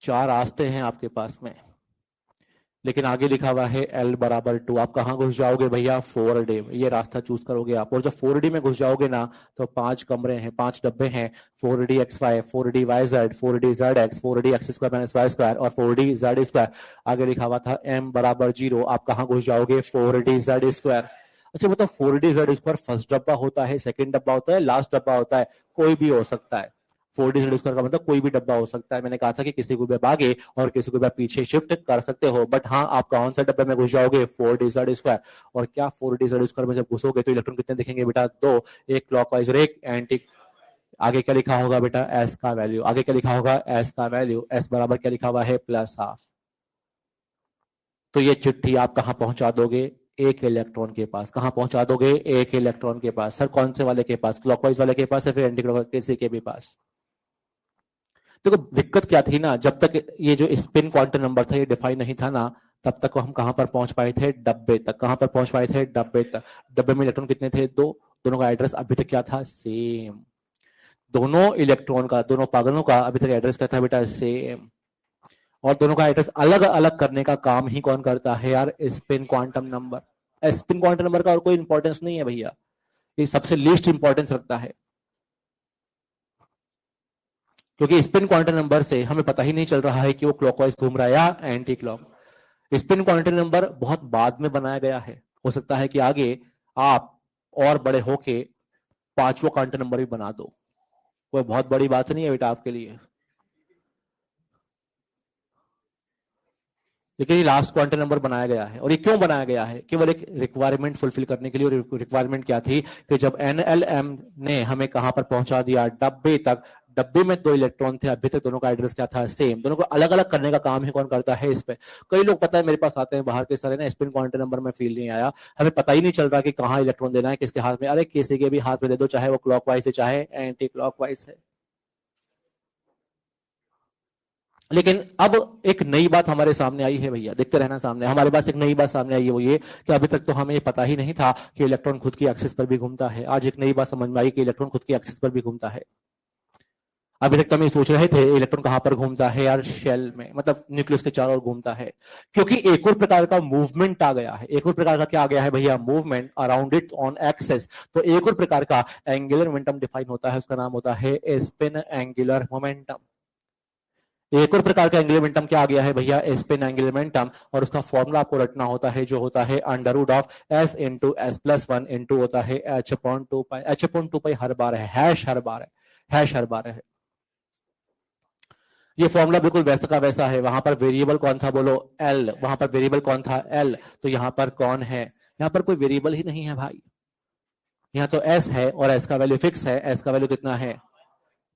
4 रास्ते हैं आपके पास में, लेकिन आगे लिखा हुआ है L बराबर 2। आप कहां घुस जाओगे भैया, 4D। ये रास्ता चूज करोगे आप। और जब 4D में घुस जाओगे ना तो 5 कमरे हैं, 5 डब्बे हैं। 4D XY, 4D YZ, 4D ZX, 4D X square minus Y square और 4D Z स्क्वायर। आगे लिखा हुआ था M बराबर 0। आप कहां घुस जाओगे, 4D Z स्क्वायर। अच्छा बताओ, 4D Z स्क्वायर फर्स्ट डब्बा होता है, सेकंड डब्बा होता है, लास्ट डब्बा होता है, कोई भी हो सकता है। 4D Z स्क्वायर का मतलब कोई भी डब्बा हो सकता है। मैंने कहा था कि किसी को भी आप आगे और किसी को भी आप पीछे शिफ्ट कर सकते हो, बट हाँ आप कौन सा डब्बे में घुस जाओगे, 4D Z स्क्वायर। और क्या 4D Z स्क्वायर में जब घुसोगे तो इलेक्ट्रॉन कितने दिखेंगे बेटा, 2। एक क्लॉकवाइज और एक एंटी। आगे क्या लिखा होगा बेटा, एस का वैल्यू। आगे क्या लिखा होगा, एस का वैल्यू। एस बराबर क्या लिखा हुआ है, प्लस हाफ। तो ये चिट्ठी आप कहां पहुंचा दोगे, एक इलेक्ट्रॉन के पास। कहां पहुंचा दोगे, एक इलेक्ट्रॉन के पास। सर कौन से वाले के पास, क्लॉकवाइज वाले के पास या फिर एंटी क्लॉकवाइज, किसी के भी पास। देखो दिक्कत क्या थी ना, जब तक ये जो स्पिन क्वांटम नंबर था ये डिफाइन नहीं था ना, तब तक हम कहां पर पहुंच पाए थे, डब्बे तक। कहां पर पहुंच पाए थे, डब्बे तक। डब्बे में इलेक्ट्रॉन कितने थे, 2। दोनों का एड्रेस अभी तक क्या था, सेम। दोनों इलेक्ट्रॉन का, दोनों पागलों का अभी तक एड्रेस क्या था बेटा, सेम। और दोनों का एड्रेस अलग अलग करने का काम ही कौन करता है यार, spin quantum number. Spin quantum number का और कोई इंपॉर्टेंस नहीं है भैया, ये सबसे लीस्ट इंपॉर्टेंस रखता है। क्योंकि स्पिन क्वांटम नंबर से हमें पता ही नहीं चल रहा है कि वो क्लॉकवाइज घूम रहा है या anti clock. Spin quantum number बहुत बाद में बनाया गया है, हो सकता है कि आगे आप और बड़े होके 5वां क्वांटम नंबर भी बना दो, कोई बहुत बड़ी बात नहीं है बेटा आपके लिए। लेकिन ये लास्ट क्वांटम नंबर बनाया गया है। और ये क्यों बनाया गया है, केवल एक रिक्वायरमेंट फुलफिल करने के लिए। और रिक्वायरमेंट क्या थी कि जब NLM ने हमें कहां पर पहुंचा दिया, डब्बे तक। डब्बे में 2 इलेक्ट्रॉन थे, अभी तक दोनों का एड्रेस क्या था, सेम। दोनों को अलग अलग करने का काम ही कौन करता है, इस पे। कई लोग पता है मेरे पास आते हैं बाहर के, सारे ना स्पिन क्वांटम नंबर में फील नहीं आया, हमें पता ही नहीं चल रहा कि कहाँ इलेक्ट्रॉन देना है, किसके हाथ में। अरे किसी के भी हाथ में दे दो, चाहे वो क्लॉकवाइज है चाहे एंटी क्लॉकवाइज है। लेकिन अब एक नई बात हमारे सामने आई है भैया, देखते रहना सामने। हमारे पास एक नई बात सामने आई है, वो ये कि अभी तक तो हमें पता ही नहीं था कि इलेक्ट्रॉन खुद की एक्सिस पर भी घूमता है। आज एक नई बात समझ में आई कि इलेक्ट्रॉन खुद की एक्सिस पर भी घूमता है। अभी तक तो हम ये सोच रहे थे इलेक्ट्रॉन कहां पर घूमता है यार, शेल में, मतलब न्यूक्लियस के चारों ओर घूमता है। क्योंकि एक और प्रकार का मूवमेंट आ गया है। एक और प्रकार का क्या आ गया है भैया, movement around it on axis. तो एक और प्रकार का एंगुलर मोमेंटम डिफाइन होता है, उसका नाम होता है स्पिन एंगुलर मोमेंटम। एक और प्रकार का एंगुलर मोमेंटम क्या आ गया है भैया, स्पिन एंगुलर मोमेंटम। और उसका फॉर्मूला आपको रटना होता है, जो होता है under root of s into S plus 1 into होता है h upon 2 pi. h upon 2 pi हर बार है, हैश हर बार है, हैश हर बार है। ये फॉर्मूला बिल्कुल वैसा का वैसा है। वहां पर वेरिएबल कौन था बोलो, एल। वहां पर वेरिएबल कौन था, एल। तो यहाँ पर कौन है, यहाँ पर कोई वेरिएबल ही नहीं है भाई। यहाँ तो एस है और एस का वैल्यू फिक्स है। एस का वैल्यू कितना है,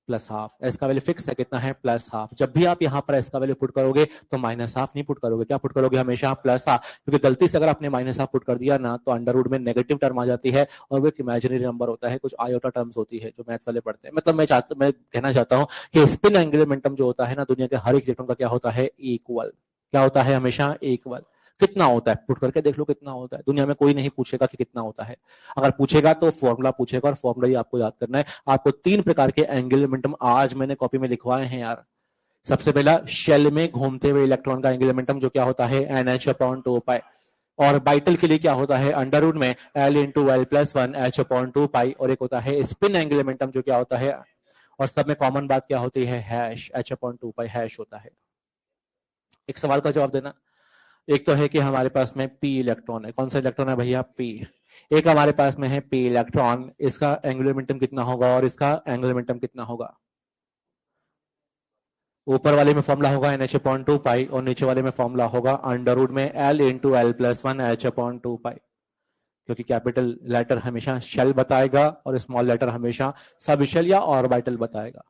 प्लस हाफ। एस का वैल्यू फिक्स है, कितना है, प्लस हाफ। जब भी आप यहाँ पर एस का वैल्यू पुट करोगे तो माइनस हाफ नहीं पुट करोगे, क्या पुट करोगे, हमेशा प्लस हाफ। क्योंकि गलती से अगर आपने माइनस हाफ पुट कर दिया ना तो अंडर रूट में नेगेटिव टर्म आ जाती है और वो एक इमेजिनरी नंबर होता है, कुछ आयोटा टर्म्स होती है जो मैथ्स वाले पढ़ते हैं। मतलब मैं कहना चाहता हूँ कि स्पिन एंगुलर मोमेंटम जो होता है ना दुनिया के हर एक इलेक्ट्रॉन का क्या होता है, इक्वल। क्या होता है, हमेशा इक्वल। कितना होता है, पुट करके देख लो कितना होता है। दुनिया में कोई नहीं पूछेगा कि कितना होता है। अगर पूछेगा तो फॉर्मूला पूछेगा और फॉर्मूला ही आपको याद करना है। आपको 3 प्रकार के एंगुलर मोमेंटम आज मैंने कॉपी में लिखवाए हैं यार। सबसे पहला, शेल में घूमते हुए इलेक्ट्रॉन का एंगुलर मोमेंटम जो क्या होता है, NH अपॉन 2 पाई। और बाइटल के लिए क्या होता है, अंडर रूट में L into L plus one H upon 2 पाई। और एक होता है स्पिन एंगुलर मोमेंटम जो क्या होता है, और सब में कॉमन बात क्या होती है, हैश, H अपॉन 2 पाई हैश होता है। एक सवाल का जवाब देना। एक तो है कि हमारे पास में पी इलेक्ट्रॉन है। कौन सा इलेक्ट्रॉन है भैया, पी। एक हमारे पास में है पी इलेक्ट्रॉन, इसका एंगुलर मोमेंटम कितना होगा और इसका एंगुलर मोमेंटम कितना होगा। ऊपर वाले में फॉर्मूला होगा NH अपॉन 2 पाई और नीचे वाले में फॉर्मूला होगा अंडर रूट में L into L plus one H upon 2 पाई। क्योंकि कैपिटल लेटर हमेशा शेल बताएगा और स्मॉल लेटर हमेशा सब शेल या ऑर्बिटल बताएगा।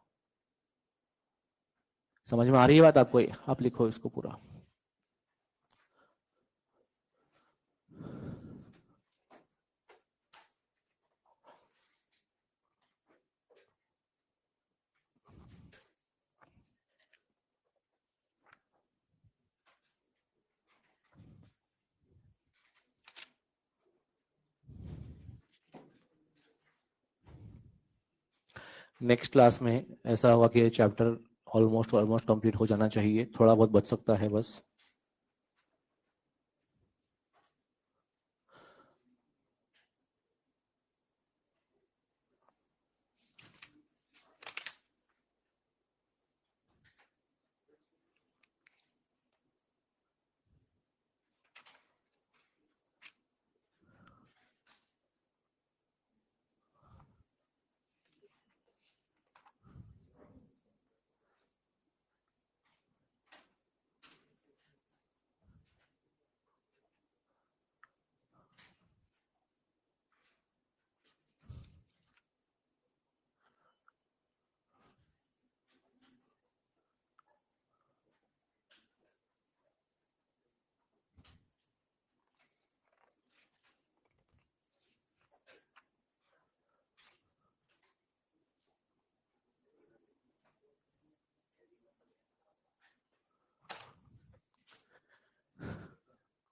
समझ में आ रही है बात आपको, आप लिखो इसको पूरा। नेक्स्ट क्लास में ऐसा होगा कि ये चैप्टर ऑलमोस्ट ऑलमोस्ट कंप्लीट हो जाना चाहिए, थोड़ा बहुत बच सकता है बस।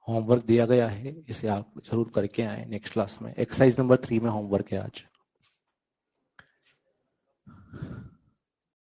होमवर्क दिया गया है, इसे आप जरूर करके आए नेक्स्ट क्लास में। एक्सरसाइज नंबर 3 में होमवर्क है आज।